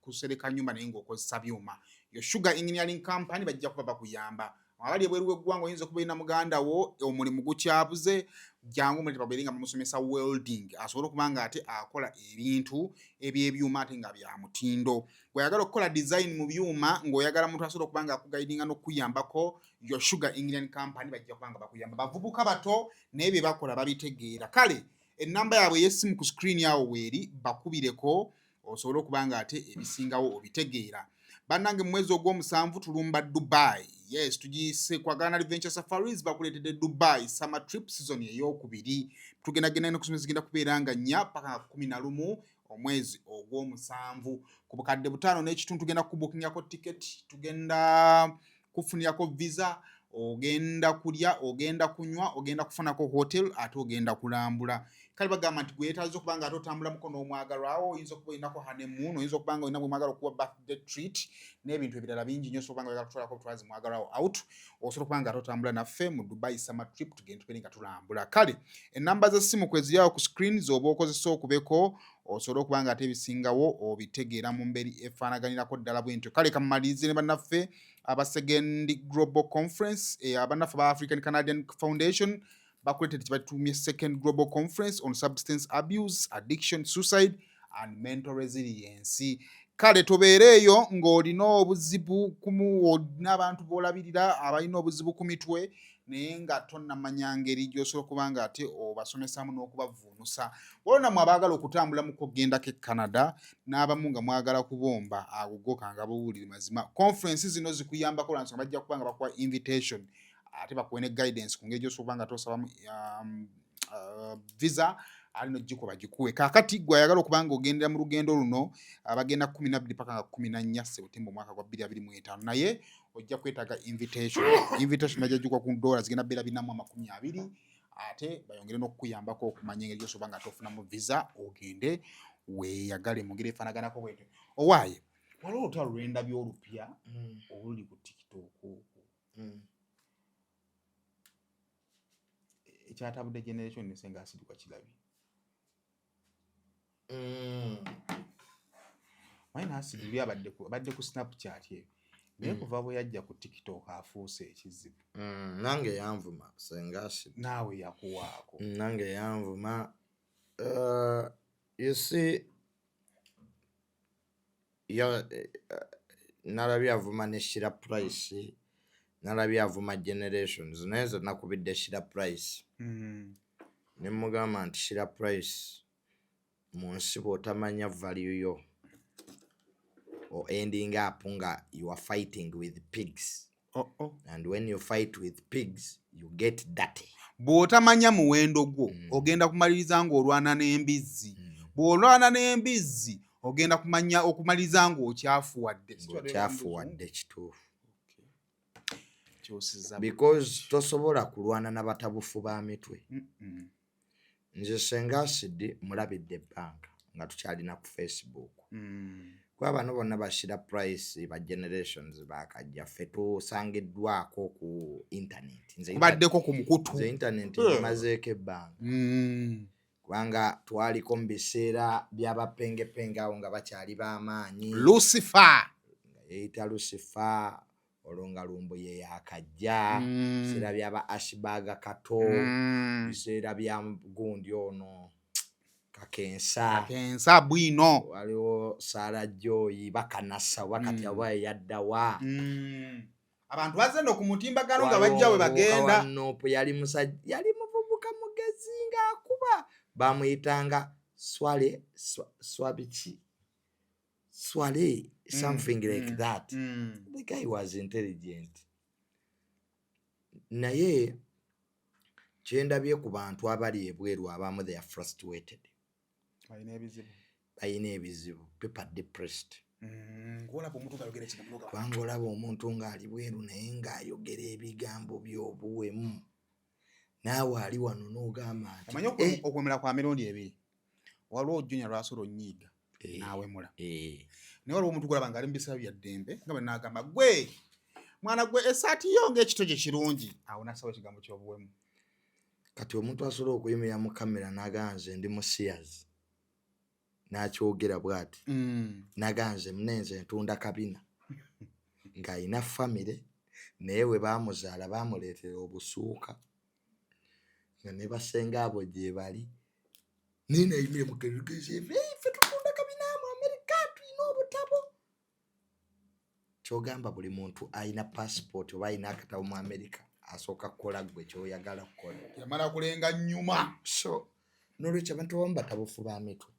kusereka nnyumba naye ng'okozesa byuma your sugar engineering company bajja kuba bakuyamba abali ebweru w'eggwanga oyinza okuba olina muganda wo omulimu gukyabuze jangu mulete babeere nga bamusomesa welding asobole okuba nga ate akola ebintu eby'ebyuma ate nga bya mutindo bw'oyagala okukola design mu byuma ng'oyagala muntu asobola okuba nga akugaidinga n'okuyambako your sugar engineering company bajja kuba nga bakuyamba bavubuka bato naye bye bakola babitegeera kale ennamba yaabwe ey'essimu ku screen yawo weeri bakubireko osobole okuba nga ate ebisingawo obitegeera. Bannange mu mwezi ogw'omusanvu tulumba Dubai. Yes, tugiyise kwagala Adventure Safaris bakuleetedde Dubai summer trip season ey'okubiri. Tugendagenda n'okusoma zigenda kubeera nga 4 paka 11 omwezi ogw'omusanvu. Ku bukadde 5 n'ekitundu tugenda kubukingako ticket, tugenda kufunirako visa, ogenda kulya, ogenda kunywa, ogenda kufunako hotel, ate ogenda kulambula. Kale bagamba nti gwetaaza okuba nga ate otambula mukono omwagalwawo oyinza okuba olinako honeymoon oyinza okuba nga olina mwagala okuwa birthday treat n'ebintu ebirala bingi nnyo osobola okuba nga oyagala kutwalako obutwazi mwagalwawo out osobola okuba nga ate otambula naffe mu Dubai summer trip tugende tubeere nga tulambula. Kale ennamba z'essimu kweziryawo ku screen z'oba okozesa okubeko osobola okuba nga ate ebisingawo obitegeera mu mberi efaanaganirako ddala bwentyo. Kale kamumalirize ne bannaffe aba Second Global Conference abannaffe aba African Canadian Foundation bakuleetedde kyebatumye Second Global Conference on Substance Abuse, Addiction, Suicide and Mental Resilience. Kale tobeereeyo ng'olina obuzibu n'abantu b'olabirira abalina obuzibu ku mitwe naye nga tonnamanya ngeri gy'osobola okuba nga ate obasomesaamu n'okubavuunusa. Waliwo nammwe abaagala okutambula mu kugendako e Canada n'abamu nga mwagala kubomba agugokanga buwulire mazima. Conference zino zikuyambako lwa nsonga bajja kuba nga bakuwa invitation ate bakuwe ne guidance ku ngeri gy'osobola nga tosabamu visa alino jiko bagikuwe. Kaakati gwe ayagala okuba nga ogendera mu lugendo luno abagenda 12 paka 14 September mwaka gwa 2025 naye ojja kwetaaga invitation. Invitation najja jikwa ku $4 zigenda beera 420 ate bayongere n'okukuyambako okumanya engeri gy'osobola nga tofunamu visa ogende weeyagale mu ngeri efaanaganako bwetyo. Owaaye waliwo olutalo lw'endabyo olupya oluli ku TikTok ekyatabudde generation ne Senga asiduka kilabi. Wayina asidu abadde ku Snapchat ye. Naye kuva bwe yajja ku TikTok afuuse ekizibu. Nange yanvuma Senga asidu. Naawe yakuwaako. Nange yanvuma. You see, nalabye avuma ne Shira Price. Nalabye avuma generations naye zo nakubidde Shira Price. Ne mugamba nti Shira Price mu nsi bw'otamanya value yo or ending up nga you are fighting with pigs. And when you fight with pigs you get dirty. Bw'otamanya muwendo gwo ogenda kumaliriza ng'olwana n'embizzi. Bw'olwana n'embizzi ogenda kumanya okumaliriza ng'okyafuwadde. Okyafuwadde kituufu. bakyusiza because tosobola kulwana n'abatabufu ba mitwe. Nze Senga Acid mulabidde ebbanga nga tukyalina ku Facebook. Kuba bano bonna bashira price ba generations bakajja ffe tusangiddwako ku internet. Kubaddeko ku mukutu. Nze internet imazeeko ebbanga. Kubanga twaliko mu biseera by'abapengepenge awo nga bakyali b'amaanyi. Lucifer. Yeyita Lucifer. Olonga lumbo ye yakajja. Biseera by'aba Ashbaga Kato. Biseera bya gundi ono. Kakensa bwino. Waliwo Sara Joy bakanasa wakati abaye yaddawa. Abantu bazze no ku mutimbagano nga bajja we bagenda. Nopo yali muvubuka mugezi nga akuba. Bamuyitanga Swale something like that. The guy was intelligent. Naye kyendabye ku bantu abali ebweru abamu they are frustrated. Bayina ebizibu. People depressed. Kubanga olaba omuntu ng'ali bweru naye ng'ayogera ebigambo by'obuwemu. Naawe ali wano n'ogamba nti amanyi okwemera kwa mirundi ebiri. Waliwo ojjunya lwasula onnyiiga n'awemula. Naye waliwo omuntu gwolaba ng'ali mu bisaba bya ddembe nga bwe n'agamba gwe mwana gwe essaati yo ng'ekito kye kirungi. Awo n'asaba ekigambo ky'obuwemu. Kati omuntu asobola okuyimirira mu kamera n'agamba nze ndi mu Sears. N'akyogera bw'ati. N'agamba nze munenze ntunda kabina. Ng'alina famire naye we baamuzaala baamuleetera obusuuka. Nga ne basenga abo gye bali. Nina yimire mu kerugeze ffe tutunda kabina mu Amerika tulina obutabo. Kyogamba buli muntu alina passport oba alina akatabo mu Amerika asooka kukola gwe ky'oyagala kukola. Yamala kulenga nnyuma. So n'olwekyo abantu abamu batabufu ba mitwe.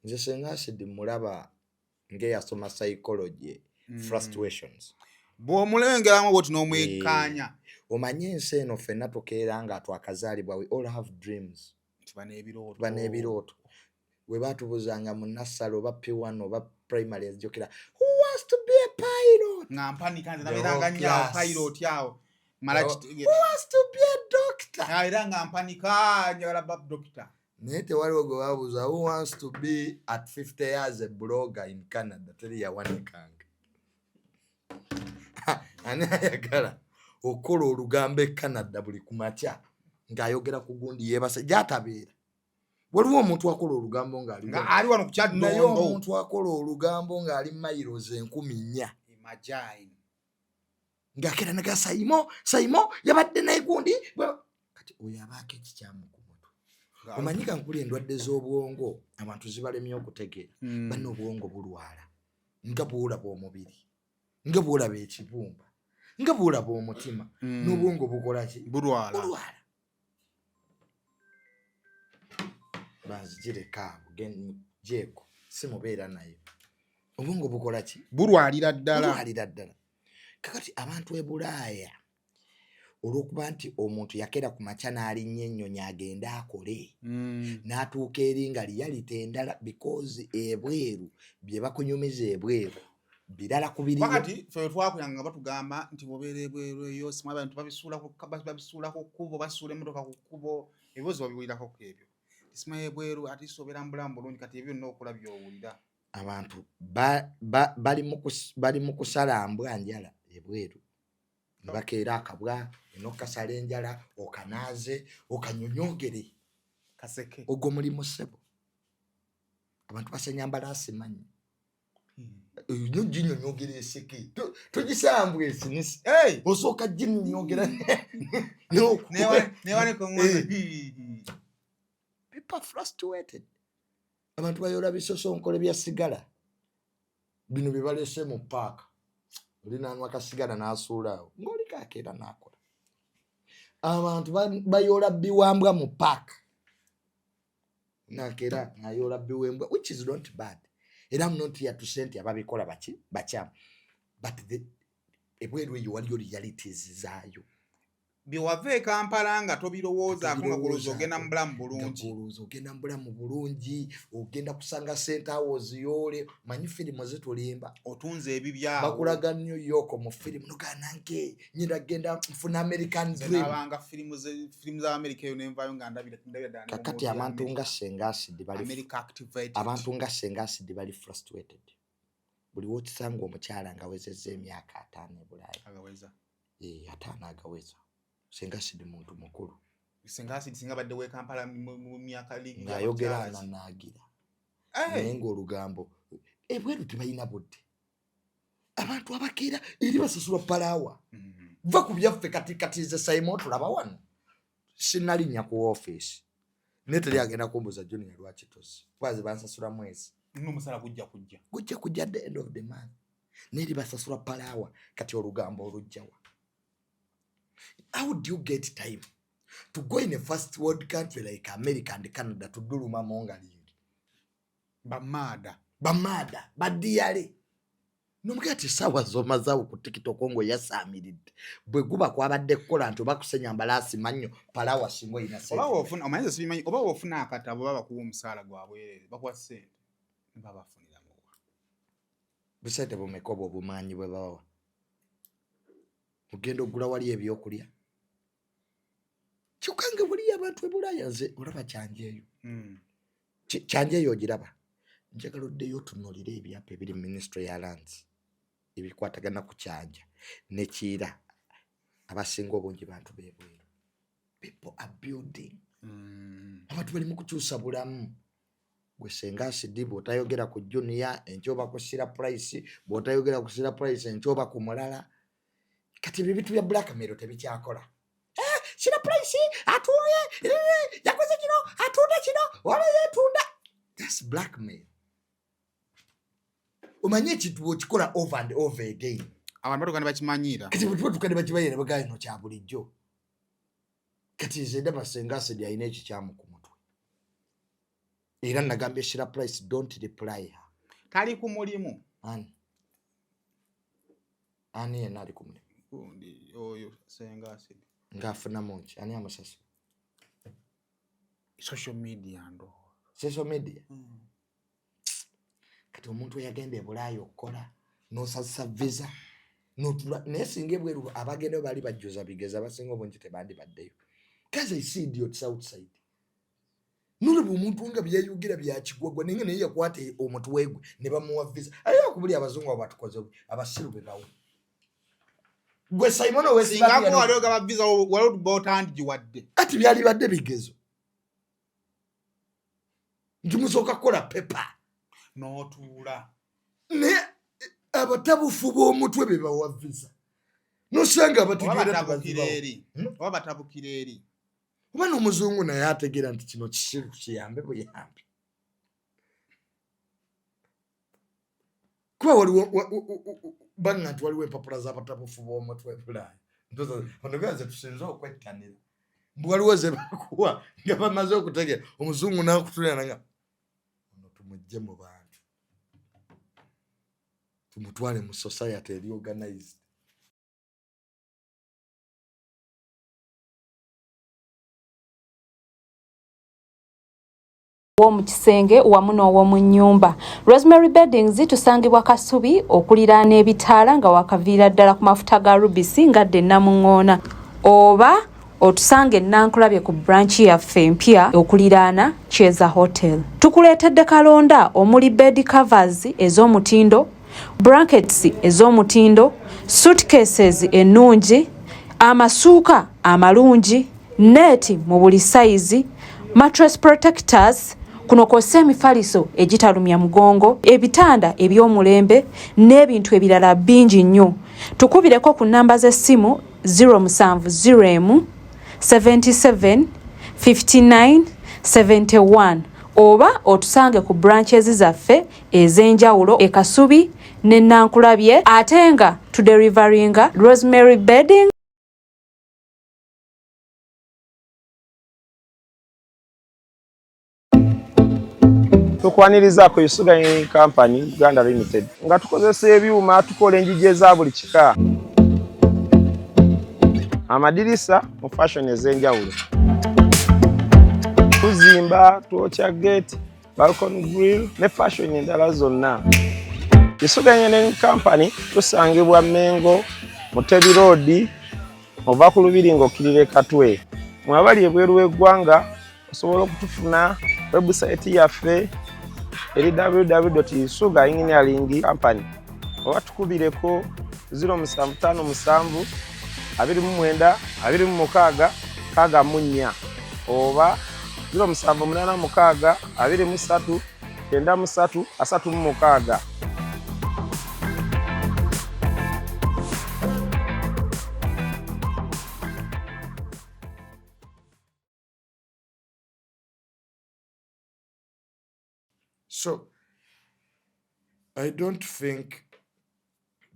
Nze Senga Acid mulaba ng'eyasoma psychology frustrations. Bw'omulengeramu bw'oti n'omwekkaanya. Omanyi ensi eno ffenna tukeera nga twakazaalibwa we all have dreams. Tuba n'ebirooto. We baatubuzanga mu nassale oba P1 oba primary ezijjukira who wants to be a pilot? Nga mpanika nze nabeeranga nnyo pilot awo. Who wants to be a doctor? Era nga mpanika njagala ba doctor. Naye tewaliwo gwe babuuza who wants to be at 50 years a blogger in Canada. Teri yawanikanga. Ani ayagala okola olugambo e Canada buli kumakya ng'ayogera ku gundi yeebase gy'atabeera. Waliwo omuntu akola olugambo ng'ali wano ku Kyaddondo. Naye omuntu akola olugambo ng'ali miles 4,000. Imagine. Ng'akeera naga Saimo yabadde n'egundi. Kati oyo abaako ekikyamu ku mutwe. Omanyi kankuli endwadde z'obwongo abantu zibalemye okutegeera. Banno obwongo bulwala. Nga bw'olaba omubiri. Nga bw'olaba ekibumba. Nga bw'olaba omutima. N'obwongo bukola ki? Bulwala. Banzigireka jeeko si mubeera nayo. Obwongo bukola ki? Bulwalira ddala. Kakati abantu e Bulaaya olw'okuba nti omuntu yakera ku makya n'alinnya ennyonyi agenda akole n'atuuka eri nga liyalite endala because ebweru bye bakunyumiza ebweru birala ku biri. Wakati ffe twakulanga nga batugamba nti bw'obeera ebweru eyo simu abantu babisuula ku kkubo basuula emmotoka ku kkubo ebibuuzo babiwulirako ku ebyo. Simu ebweru ate sobeera mu bulamu bulungi kati ebyo n'okola by'owulira. Abantu bali mu kusala mbwa njala ebweru. Bakeera akabwa enokasala enjala okanaaze okanyonyogere kaseke ogwo mulimu ssebo. Abantu basenya asimanyi ginyonyogera eseke togisambwa esinisi osooka ginyonyogera people frustrated. Abantu bayola bisosonkole bya sigala bino bye balese mu paaka. Olinaanwa kasigala n'asuulaawo ng'oli kakeera n'akola. Abantu bayola biwambwa mu paaka. Nakeera n'ayola biwembwa which is not bad. Era I'm not here to senti ababikola bakyamu. But ebweru eyo waliyo realities zaayo. Biwave Kampala nga tobirowoozaako nga golooza ogenda mu bulamu bulungi. Ogenda mu bulamu bulungi, ogenda kusanga Center House yoole, manyi firimu zitulimba. Otunze ebibyawo. Bakulaga New York mu firimu noganange nyina genda nfuna American Dream. Abanga firimu za America yo nenvayo nga ndabira ddala. Kakati abantu nga Senga Acid bali America activated. Abantu nga Senga Acid bali frustrated. Buli wotisanga omukyala nga wezezza emyaka 5 e Bulaaya. Agaweza. 5 agaweza. Senga Acid muntu mukulu. Senga Acid singa badde we Kampala mu myaka ligi. Ngayogera nanagira. Nengo olugambo. Ebweru tebayina budde. Abantu abakeera eri basasulwa palawa. Va ku byaffe kati ze Simon tulaba wano. Sinalinya ku office. Netali agenda kumbuza Junior lwaki tosi. Kwazi bansasula mwezi. N'omusala gujja kujja at the end of the month. Neri basasula palawa kati olugambo olujjawa. How would you get time to go in a first world country like America and Canada to do monga lingi? Bamada, badiyale. Nomugati sawa zoma zawo ku TikTok ngo yasamiridde. Bwe guba kwabadde kola nto bakusenya mbalasi manyo palawa singwe ina sente. Oba wofuna akatabo baba kuwa omusala gwabwe bakuwa sente. Baba funira mu. Bisete bumekobo bumanyi bwe bawa. Mugendo gula wali ebyokulya. Kyukange buli abantu ebulaya nze olaba kyanjeyo. Kyanjeyo giraba. Njagala oddeyo tunulire ebyapa ebiri Ministry ya Lands. Ebikwatagana ku kyanja nekiira abasinga obungi bantu bebweru. People are building. Abantu bali mu kukyusa bulamu. Gwe Senga Acid bw'otayogera ku Junior enjoba kusira price, bw'otayogera kusira price enjoba ku mulala. Kati bibitu bya blackmail tebikyakola. Shira price atuye yakoze kino atunda kino wala yetunda. That's blackmail. Umanye kitu okikola over and over again. Abantu bakandi bakimanyira. Kati butu tukandi bakibayira bagaye no kya bulijjo. Kati zenda Senga Acid ayina ekikyamu ku mutwe. Era nagambye Shira price don't reply her. Tali ku mulimu. Ani enali ku mulimu. Oyo Senga Acid. Ngafuna munchi ani amasasi. Social media ndo. Social media. Kati omuntu yagenda e Bulaaya okukola n'osasa visa n'otula nesinga ebweru abagenda bali bajjoza bigeza abasinga obungi tebandi baddeyo. Gaza is idiot outside. Nule omuntu nga byayogera byakigwagwa ninga naye yakwata omutwe gwe ne bamuwa visa. Ayo kubuli abazungu abatukoze abasiru be bawo. Gwe Simon West singa ko wali ogaba visa wali botand jiwadde. Ati byali badde bigezo. Njumusoka kola pepa. N'otuula. Ne abatabufu b'omutwe be bawa visa. Nosanga abatugera tabukireri. Oba tabukireri. Oba n'omuzungu naye ategera nti kino kisiru kiyambe buyambe. Kuba waliwo banga nti waliwo empapula z'abatabufu b'omutwe Bulaaya. Ntozo onogaze tusinza okwettanira. Waliwo ze bakuwa nga bamaze okutegera omuzungu n'akutulira nanga. Tumujje mu bantu. Tumutwale mu society eri organized. Mu kisenge wamu n'ow'omu nnyumba. Rosemary Beddings tusangibwa Kasubi okuliraana ebitaala nga wakaviira ddala ku mafuta ga rubisi ngadde Namuŋŋoona. Oba otusange Nankulabye ku branch yaffe empya okuliraana Cheza Hotel. Tukuleetedde kalonda omuli bed covers ez'omutindo, blankets ez'omutindo, suitcases ennungi, amasuuka amalungi, neeti mu buli size, mattress protectors, kuno kw'ossa emifaliso egitalumya mugongo, ebitanda eby'omulembe n'ebintu ebirala bingi nnyo. Tukubireko ku nnamba z'essimu 070 77 59 71 oba otusange ku branches zaffe ez'enjawulo e Kasubi ne Nankulabye ate nga tuderivaringa Rosemary Bedding. Tukwanirizaako Yusuga Company Uganda Limited nga tukozesa ebyuma tukola enjiji eza buli kika. amadirisa mu fashion ez'enjawulo. Tuzimba, twokya gate, balcony grill ne fashion endala zonna. Isuga Engineering Company tusangibwa Mengo, Mutebi Road, ova ku Lubiri ng'okkirira Katwe. Mwabali ebweru w'eggwanga osobola okutufuna website yaffe eri www.isugaengineering.company oba tukubireko 0757 29 26 64 oba 0786 23 93 36. So, I don't think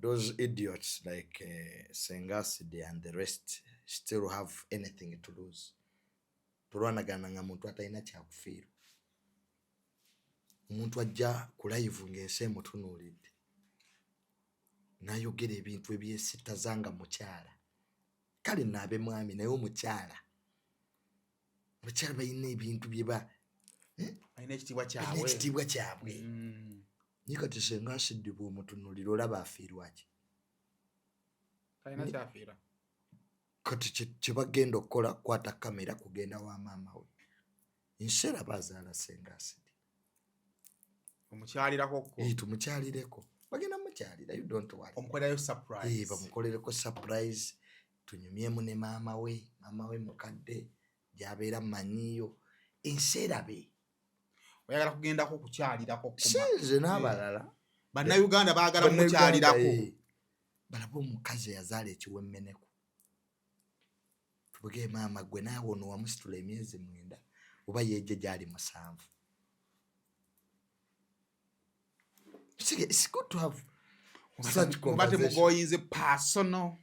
those idiots like Sengaside and the rest still have anything to lose. Tulwanagana nga muntu atalina kyakufiirwa. Omuntu ajja ku live ng'ensi emutunuulidde n'ayogera ebintu ebyesittaza nga mukyala. Kale naabe mwami naye omukyala. Abakyala balina ebintu bye Alina ekitiibwa kyabwe. Naye kati Sengaside bw'omutunuulira olaba afiirwa ki? Alina kyafiira. Kati kye bagenda okukola kwata kamera kugenda wa maama we. Nseera bazaala Sengaside. Omukyalirako ko. Tumukyalireko. Bagenda mukyalira, you don't worry. Omukolerayo surprise. Bamukolereko surprise. Tunyumyemu ne maama we mukadde gy'abeera manyiyo. Enseera be. Oyagala kugendako kukyalirako. Sinze n'abalala. Bannayuganda baagala mukyalirako. Balaba omukazi yazaala ekiwemmeneko. Tubuge maama gwe naawe ono wamusitula emyezi 9 oba yeeje gyali 7. It's good to have such conversation. But mugoyinze personal.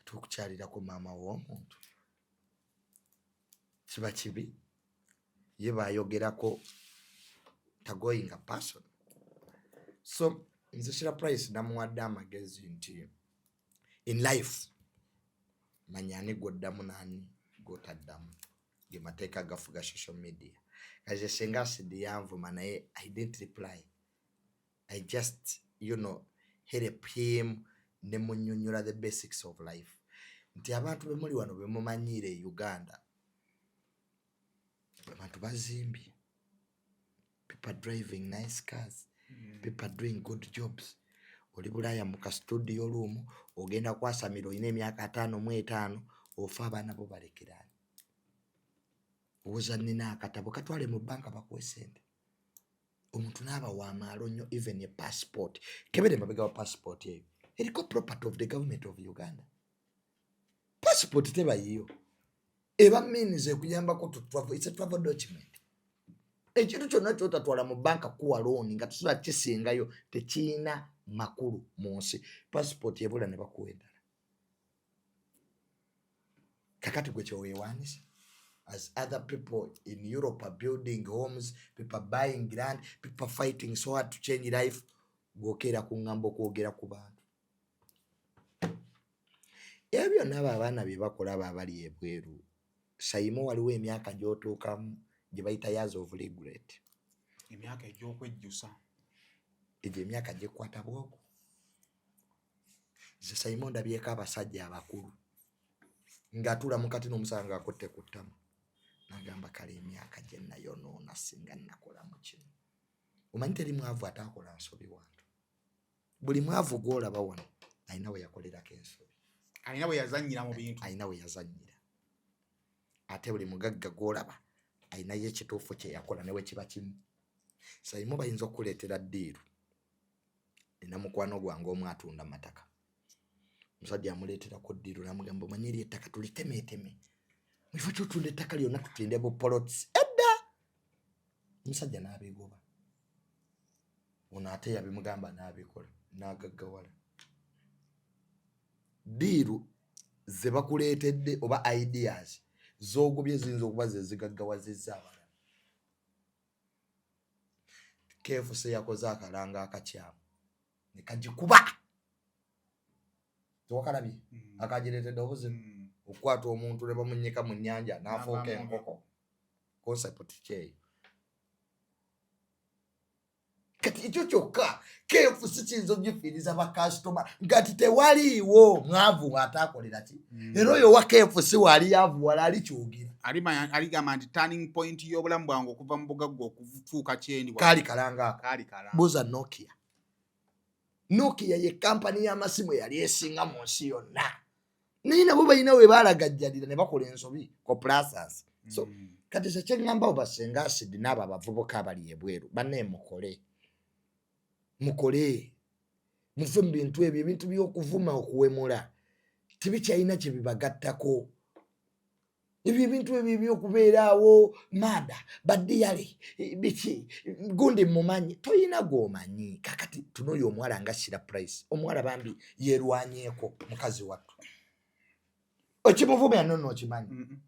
Tukukyalirako maama w'omuntu. Kiba kibi. Ye bayogerako tagoyinga personal. So, nze Shira Price namuwadde amagezi nti in life manyani goddamu nani gotaddamu ge mateeka gafuga social media. Kaze Sengaside yanvuma naye I didn't reply. I just, help him ne munnyonnyola the basics of life. Nti abantu be muli wano be mumanyiire Uganda. Abantu bazimbye. People driving nice cars. People doing good jobs. Oli Bulaaya mu ka studio room ogenda kwasamira oyina emyaka 5 mu 5 ofa abaana bo balekerani. Owoza nina akatabo katwale mu banka bakuwe sente. Omuntu n'aba wamaalo nnyo even a passport. Kebere mabega wa passport eyo. Eriko property of the government of Uganda. Passport teba yiyo. Eba means ekuyambako to travel. It's a travel document. Ekintu kyonna kyotatwala mu banka kuwa loan nga tusula kisingayo tekiina makulu mu nsi. Passport yebula ne bakuwa endala. Kakati gwe kyoweewaanisa. As other people in Europe are building homes, people buying land, people fighting so hard to change life, gwokera ku ngambo kwogera ku bantu. Ebyo nabo abaana bye bakola babali ebweru. Sayimo waliwo emyaka gy'otuukamu gye bayita years of regret. Emyaka egy'okwejjusa. Egyo emyaka gyekwata bwoko. Ze Sayimo ndabyeko abasajja abakulu. Ng'atuula mu kati n'omusanga akotte ku ttama. Nagamba kale emyaka gye nayonoona singa nakola mu kino. Omanyi teri mwavu ataakola nsobi wantu. Buli mwavu gw'olaba wano alina we yakolerako ensobi. Alina we yazannyira mu bintu. Alina we yazannyira. Ate buli mugagga gw'olaba alinayo ekituufu kye yakola ne we kiba kimu. Sayimo bayinza okuleetera ddiiru. Nina mukwano gwange omu atunda mataka. Omusajja amuleeterako ddiiru n'amugamba omanyi eri ettaka tulitemeeteme. Mwifa kyotunda ettaka lyonna tutinde bupolotisi. Edda! Omusajja n'abigoba. Ono ate yabimugamba n'abikola. N'agaggawala. Ddiiru ze bakuleetedde oba ideas z'ogobye ziyinza okuba ze zigaggawazizza abalala. KFC yakoze akalanga akakyamu. Ne kagikuba. Tewakalabye? Akagireetedde obuzibu. okukwata omuntu ne bamunyika mu nnyanja n'afuuka enkoko concept kyeyo kati ekyo kyokka KFC kiyinza ogifiiriza bakasitoma ngati tewaliiwo mwavu ataakolera ki era oyo wa KFC wali yavuwala ali kyogera aligamba nti turning point y'obulamu bwange okuva mu bugagga okufuuka kyendi kaali kalanga buuza Nokia ye kampani y'amasimu eyali esinga mu nsi yonna naye nabo balina we baalagajjalira ne bakola ensobi coplacers so kati sekyeŋŋambawo basenga asidi n'abo abavubuka abali ebweru banne mukole muve mu bintu ebyo ebintu by'okuvuma okuwemula tebikyalina kye bibagattako ebyo ebintu ebyo ebyokubeeraawo maada baddiyale biki gundi mumanyi toyina gwomanyi kakati tunoyo omuwala nga Shira Price omuwala bambi yerwanyeeko mukazi wattu okimuvumya nonno okimanyi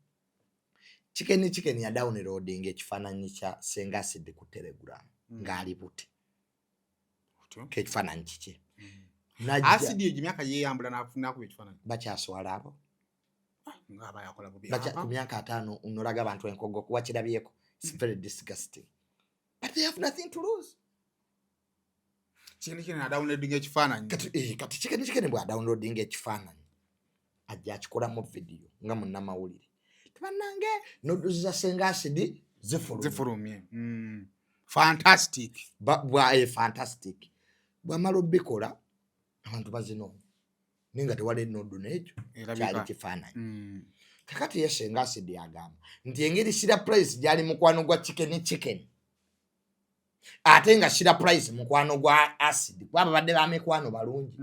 Chicken ya downloading ekifaananyi kya Senga Acid ku Telegram ng'ali buti kekifaananyi kiki Acid emyaka yeeyambula n'afuna ku ekifaananyi bakyaswala abo ng'aba yakola bubi ku myaka 5 nolaga abantu enkogo kuwakirabyeko it's very disgusting but they have nothing to lose Chicken na downloading ekifaananyi kati Chicken bwa downloading ekifaananyi ajja akikolamu video nga munnamawulire tebannange noodles za Senga Acid zifulumye fantastic fantastic bwamala obbikola abantu bazinoonya ninga tewali enodo n'ekyo kyali kifaananyi kakati ye Senga Acid agamba nti engeri Shira Price gyali mukwano gwa chicken ate nga Shira Price mukwano gwa Acid kwaba badde bamikwano balungi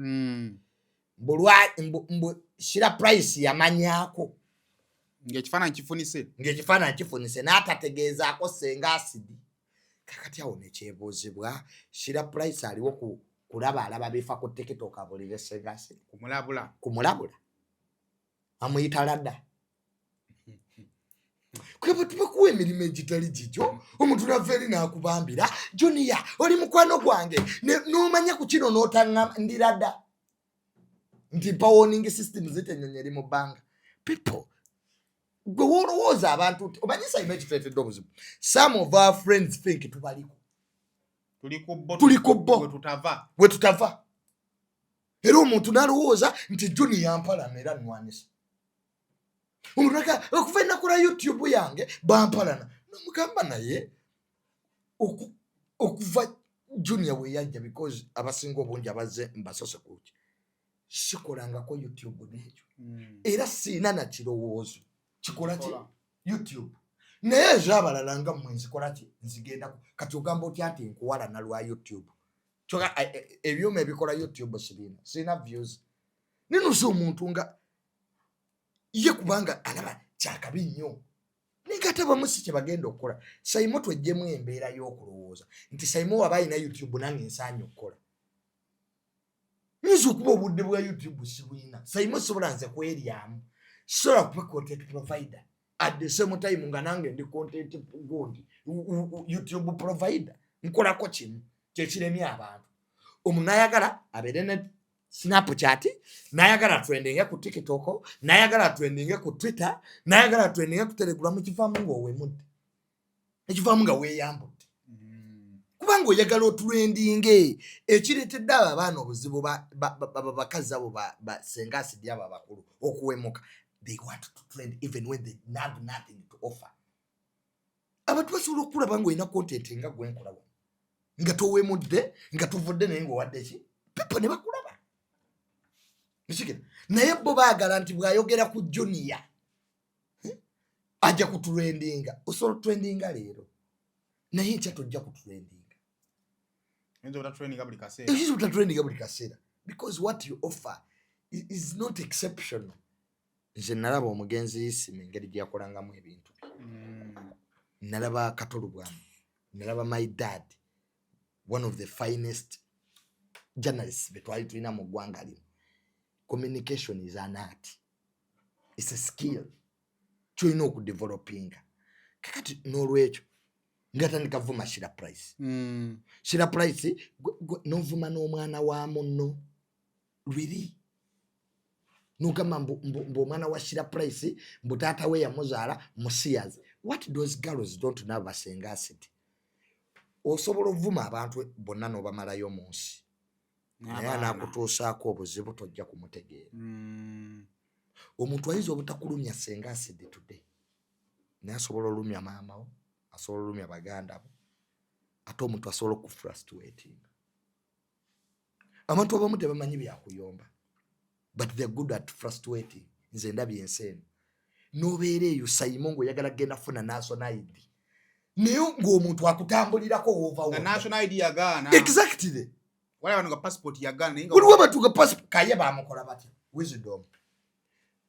Shira Price yamanyaako ng'ekifaananyi kifunise n'atategeezaako Senga Acid kakati awo nekyebuuzibwa Shira Price aliwo kulaba bifa ku TikTok abulire Senga Acid kumulabula amuyita ladda kweba tubakuwa emirimu egitali gityo omuntu naveri n'akubambira Junior oli mukwano gwange n'omanya ku kino n'otaŋŋamba ndi ladda nti warning system zitenyonye mu bbanga people gwe wolowooza abantu omanyi sayima ekituleetedde obuzibu some of our friends think tubaliko tuli ku bo bwe tutava era omuntu n'alowooza nti Juni yampalana era nnwanisa omuntu okuva ennaku lwa YouTube yange bampalana nomugamba naye okuva Junior we yajja because abasinga obungi abazze mbasose kuki sikolangako YouTube n'ekyo era siina na kirowoozo kikola ki YouTube naye ezabalala nga mmwe nzikola ki nzigendako kati ogamba otya nti nkuwalana lwa YouTube kyoka ebyuma ebikola YouTube sirina views ninusa omuntu nga ye kubanga alaba kyakabi nnyo ningataba si kye bagenda okukola sayimo twejjemu embeera y'okulowooza nti sayimo waba alina YouTube nange nsaanye okukola nizo okuba obudde bwa YouTube sibulina sayimo sobola nze kweryamu sobola kuba content provider at the same time nga nange ndi content gundi YouTube provider nkolako kimu kyekiremye abantu omuntu nayagala abeere ne Snapchat nayagala trending ku TikTok nayagala trending ku Twitter nayagala trending ku Telegram kivaamu ng'owemudde ekivaamu nga weeyambudde kubanga oyagala otrending ekireetedde abo abaana obuzibu bakazi abo ba Senga Acid abo abakulu okuwemuka they want to trend even when they have nothing to offer abantu basobola okulaba ng'olina content nga gwenkola nga towemudde nga tuvudde naye ng'owadde ki people ne bakulaba naye bo baagala nti bw'ayogera ku Junior ajja kutrendinga osobola trendinga leero naye nkya tojja kutrendinga trendinga buli kaseera because what you offer is not exceptional. Nze nalaba omugenzi Isimi engeri gyakolangamu ebintu nalaba Katolu bwami nalaba my dad one of the finest journalists betwali tulina mu ggwanga lino. Communication is an art, it's a skill kyolina okudevelopinga kakati n'olwekyo ngatandika vuma Shira Price Shira Price novuma n'omwana wa munno lwiri nugamba mbu omwana wa Shira Price mbu taata we yamuzaala musiyazi. What those girls don't know basenga acid. Osobola ovuma abantu bonna n'obamalayo mu nsi. Naye anaakutuusaako obuzibu tojja kumutegeera. Omuntu ayinza obutakulumya senga acid today. Naye asobola olumya maama wo, asobola olumya baganda bo. Ate omuntu asobola okufrustrating. Abantu abamu tebamanyi byakuyomba. But they're good at frustrating. Nze ndabye enseeno. Nobeera eyo Simon oyagala genda funa national ID. Naye ng'omuntu akutambulirako over. National ID yagaana. Exactly. Wale abantu nga passport yagaana. Waliwo abantu nga passport kaye baamukola batya. Wisdom.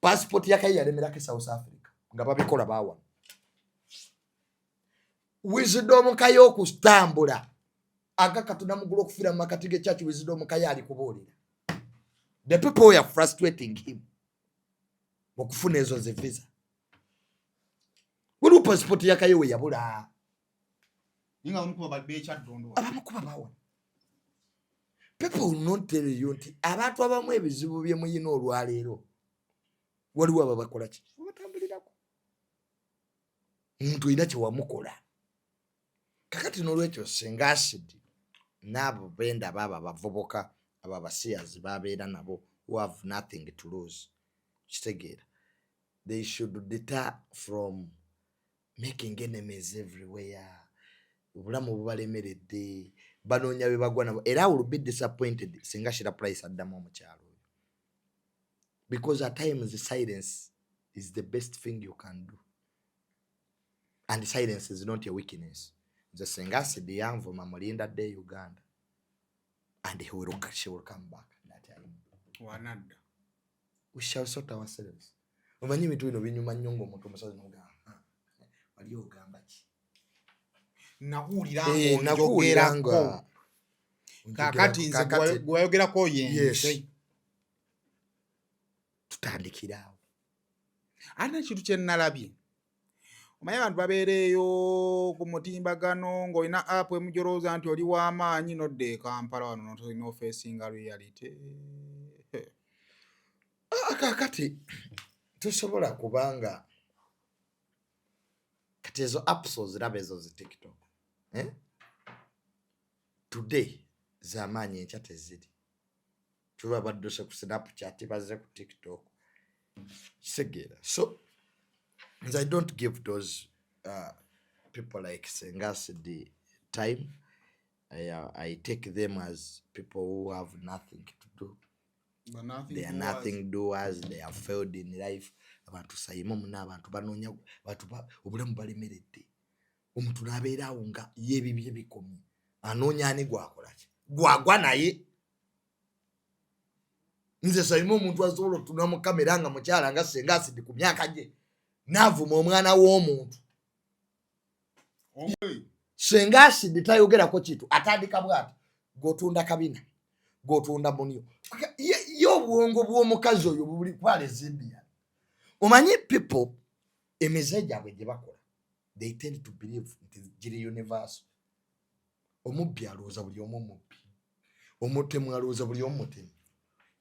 Passport yakaye yalemerako South Africa. Nga babikola baawa. Wisdom kaye okutambula. Aga Katonda mugulu okufira mu makati g'echurch Wisdom kaye ali kubuulira. The people were frustrating him. Okufuna ezo ze visa. Waliwo passport yakaye we yabula. Inga omukuba badde ekyaddondo. Abamukuba baawa. People will not tell you nti abantu abamu ebizibu bye muyina olwaleero. Waliwo ababakola ki? Batambulirako. Omuntu olina kye wamukola. Kakati n'olwekyo senga acid n'abo benda baba bavubuka aba basiyazi babeera nabo who have nothing to lose. Kitegeera. They should deter from making enemies everywhere. Obulamu bubalemeredde. Banoonya be bagwa nabo. Era will be disappointed singa Shira Price addamu omukyalo. Because at times the silence is the best thing you can do. And silence is not your weakness. The senga acid yanvuma Mulindadde Uganda. And she will come back that time. Wanadda. We shall sort ourselves. Omanyi bintu bino binyuma nnyo ng'omuntu omusazi n'ogamba. Wali ogamba ki? Nakuwuliranga. Kakati nze gwayogerako yenze. Tutandikira awo. Ate ekintu kye nnalabye. Omanyi abantu babeereyo ku mutimbagano ng'olina app emujolooza nti oli w'amaanyi nodde e Kampala wano n'otolina ofeesinga reality. Kakati tosobola kubanga kati ezo apps oziraba ezo zi TikTok. Today z'amaanyi enkya teziri. Tuba badduse ku Snapchat bazze ku TikTok. Kitegeera. So I don't give those people like senga acid time. I take them as people who have nothing to do. They are nothing doers. They have failed in life. Abantu sayimo muna abantu banoonya abantu obulamu balemeredde. Omuntu n'abeera awo nga y'ebibye bikomye. Anoonya ani gwakola ki? Gwagwa naye. Nze sayimo omuntu asobola otunula mu kamera nga mukyala nga senga acid ku myaka gye. N'avuma omwana w'omuntu. Senga acid tayogerako kitu atandika bw'ati gotunda kabina gotunda munyo yo obwongo bw'omukazi oyo buli kwale Zambia. Omanyi people emize gyabwe gye bakola they tend to believe nti giri universal. Omubbi alowooza buli omu mubbi, omutemu alowooza buli omu mutemu,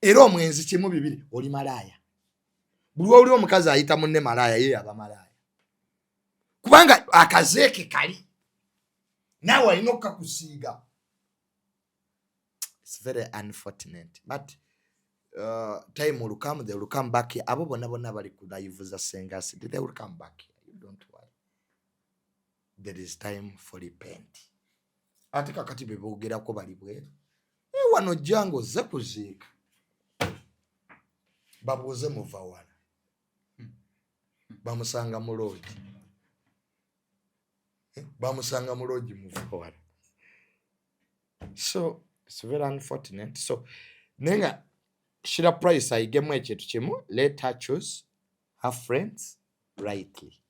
era omwenzi kimu bibiri oli malaaya. Buli oli omukazi ayita munne malaaya ye aba malaaya kubanga akazeeke kali nawe alina okukakusiiga. It's very unfortunate but time will come, they will come back here. Abo bonna bali ku live za senga acid, they will come back here. You don't worry. There is time for repent. Ate kakati be boogerako bali bweru. Wano jango ze kuziika. Babuuze muva wala. Bamusanga mu lodge. Bamusanga mu lodge muva wala. So it's very unfortunate. So nenga Shira Price ayigemu ekintu kimu, let her choose her friends rightly.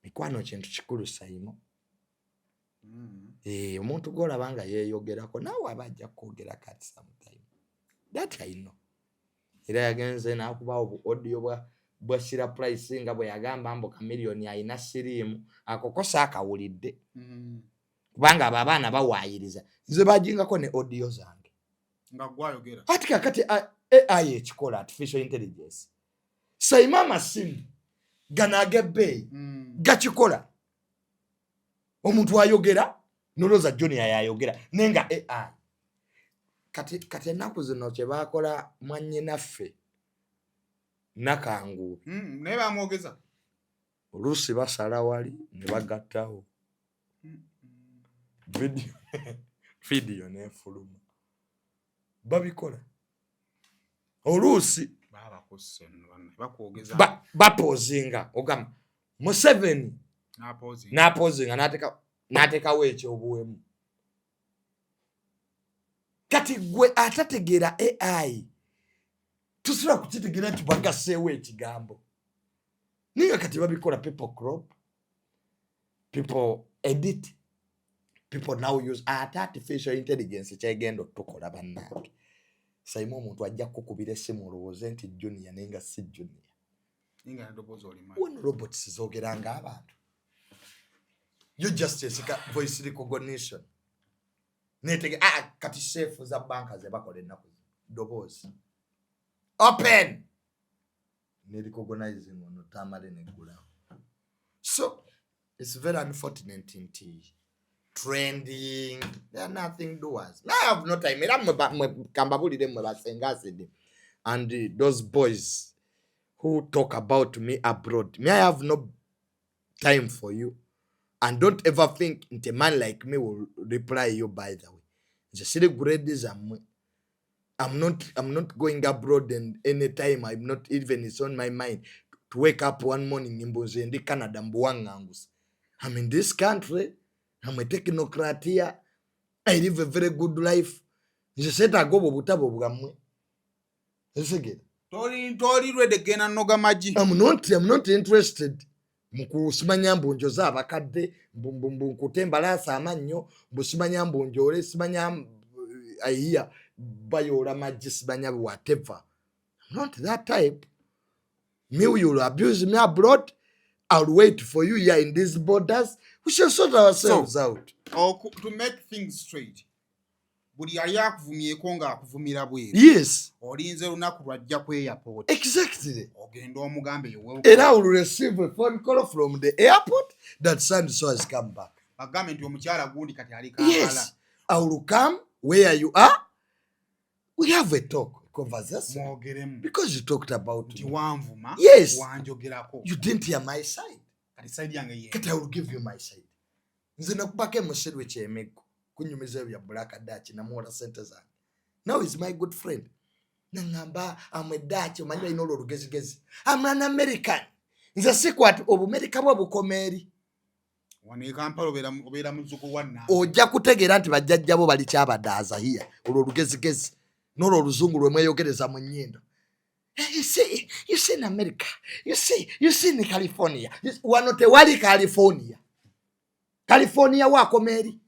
Mikwano kintu kikulu sayimo. Omuntu gw'olaba nga yeeyogerako naawe aba ajja kwogerako at some time. That I know. Era yagenze n'akuba audio bwa Shira Price nga bwe yagamba mbu kamiliyoni ayina siriimu akokosa akawulidde. Kubanga abo abaana bawaayiriza. Nze bajingako ne audio zange. nga gwayogera ati kakati AI ekikola artificial intelligence sayima amasimu gano ag'ebbeeyi gakikola omuntu ayogera noloza junior yayogera nenga AI kati ennaku zino kye bakola mwannyinaffe Nakangubi naye bamwogeza oluusi basala wali ne bagattawo video nefuluma babikola oluusi bapozinga ogamba Museveni napozinga n'atekawo ekyobuwemu kati gwe atategeera AI tusobola kukitegeera nti bagaseewo ekigambo niyo kati babikola people crop people edit people now use artificial intelligence kyegenda okutukola bannange sayima omuntu ajja kukubira essimu olowooze nti junior nenga si junior wano robots zoogeranga abantu you just esika voice recognition netege kati safe za banka ze bakola ennaku doboozi open ne recognizing ono tamale negulawo so it's very unfortunate nti trending they are nothing doers. I have no time. And those boys who talk about me abroad, I have no time for you. And don't ever think a man like me will reply you by the way. Just silly grades I'm not going abroad and anytime I'm not even it's on my mind to wake up one morning in Mbuzendi, Canada, Mbuangangus. I'm in this country. I'm a technocrat here. I live a very good life. Je said I go butabo bugamwe. Esege. Tori ready again and noga maji. I'm not interested. Mukusumanya mbonjo za bakadde mbumbu kutemba la samannyo busumanya mbonjo simanya ayiya bayola maji simanya whatever. I'm not that type. Me you abuse me abroad. I'll wait for you here in these borders. We shall sort ourselves out. Or to make things straight. Buli yali akuvumyeko nga akuvumira bweru. Yes. Olinze lunaku lwajja ku airport. Exactly. Ogenda omugambe yowe. And I will receive a phone call from the airport that so has come back. Agambe nti omukyala gundi kati ali Kampala. Yes. I will come where you are. We have a talk. Conversation because you talked about me. Yes, you didn't hear my side. But I will give you my side. Now he's my good friend. I'm a Dutch. I'm an American. It's a secret of America. Ojja kutegeera nti bajjajjabo bali kyabadaaza here olwolugezigezi nolo oluzungu lwemweyogereza mu nnyindo. You see in America, you see in California. Wano tewali California. California wakomeri.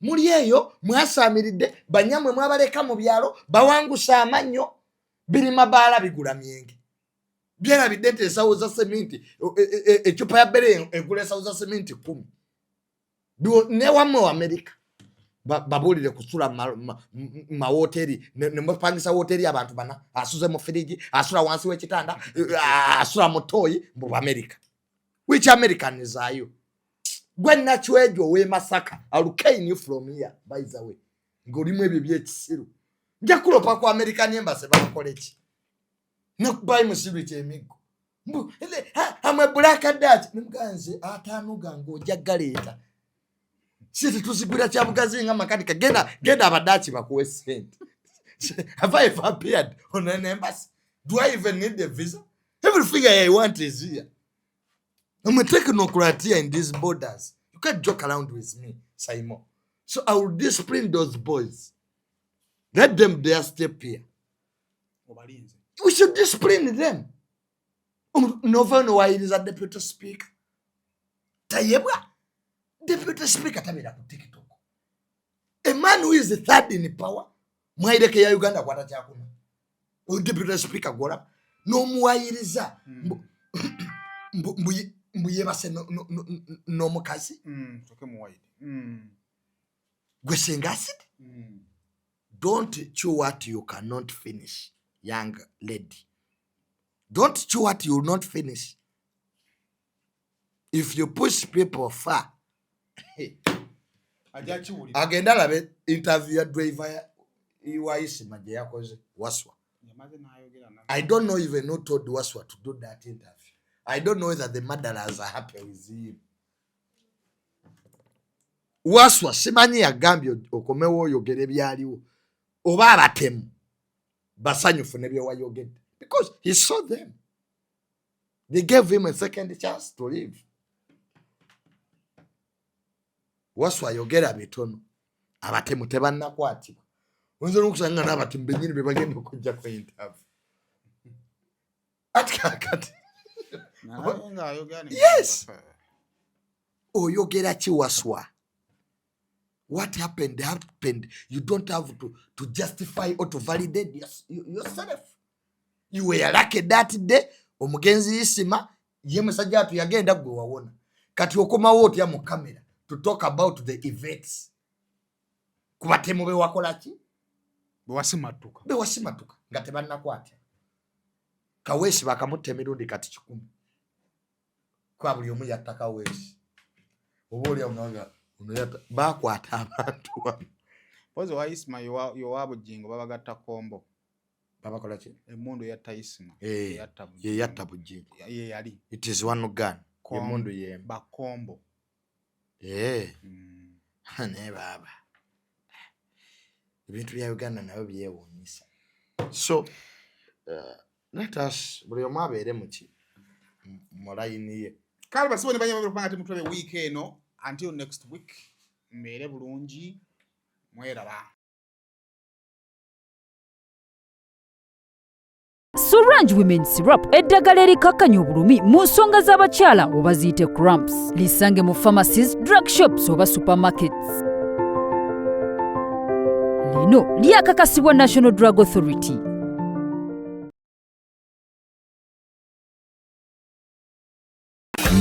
Muli eyo mwasaamiridde banyamwe mwabaleka mu byalo bawangusa amannyo birima baala bigula myenge. Byera bidete esawo za sementi ecupa ya bere egula esawo za sementi 10. Ne wamu wa America. Babulire kusula ma hoteli ne mpangisa hoteli abantu bana asuze mu firiji asula wansi w'ekitanda asula mu toyi mu America. Which American is are you? Gwen nachwejo we Masaka I'll cane you from here by the way. Ngolimu ebyo byekisiru. Nja kulopa ku American embassy bakola ki? Nokubayi musiru kyemigo. Mbu I'm a black Dutch. Mganze atanu gango jagaleta. Sisi tuzigura kyabugazi nga makanika genda abadachi bakuwe sente. Have I ever appeared on an embassy? Do I even need a visa? Everything I want is here. I'm a technocrat here in these borders. You can't joke around with me, Simon. So I will discipline those boys. Let them dare step here. We should discipline them. No why it is a deputy speaker. Tayebwa. Deputy Speaker tabira ku TikTok. A man who is the third in power. Mwaireke ya Uganda kwata kyakuna. O Deputy Speaker gola no muwayiriza. Mbuye base no mukazi. Toke muwayiri. Gwe senga asidi. Don't chew what you cannot finish, young lady. Don't chew what you will not finish. If you push people far, agenda labe interview driver iwaisima je yakoze Waswa. I don't know even who told Waswa to do that interview. I don't know whether the murderers are happy with him. Waswa simanyi yagambye okomewo yogere byaliwo oba abatemu basanyufu ne bye wayogedde because he saw them. They gave him a second chance to live. Waswa yogera bitono abatemu tebannakwatibwa. Onzo okusanga n'abatemu benyini be bagenda okujja ku interview. Atkakati. Yes. Oyogera ki Waswa? What happened happened. You don't have to justify or to validate yourself. You were lucky that day. Omugenzi isima ye musajja atu yagenda gwe wawona. Kati okomawo otya mu kamera to talk about the events. Kubatemu be wakola ki? Be wasimatuka. Nga tebannakwatya. Kaweesi bakamutta emirundi kati 10. Kwa buli omu yatta Kaweesi. Oba oli amunaga bakwata abantu. Pozo wa Isma yowabu jingo babagatta kombo. Babakola ki? Emundu yatta Isma. Yatta bujingo. Ye yali. It is one gun. Emundu ye bakombo. Ne baba. Ebintu bya Uganda nabyo byewuunyisa. So let us buli omu abeere muki mu layini ye. Kale basibone banyama bapanga ati mutwe week eno until next week. Mbeere bulungi mweraba. Surange Women Syrup eddagala erikakkanya obulumi mu nsonga z'abakyala oba ziyite cramps. Lisange mu pharmacies, drug shops oba supermarkets. Lino lyakakasibwa National Drug Authority.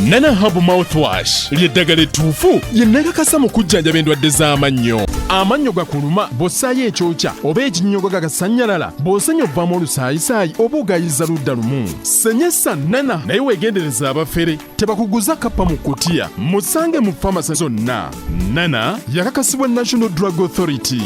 Nana Hub Mouthwash ly'eddagala ettuufu lyennakakasa mu kujjanjaba endwadde z'amannyo. Amannyo gakuluma bw'ossaayo ekyokya oba ekinnyogo gagasannyalala bw'osenya ovaamu olusaayisaayi oba ogayiza ludda lumu. Senyesa Nana naye weegendereza abafere tebakuguza kappa mu kkutiya. Musange mu famasi zonna. Nana yakakasibwa National Drug Authority.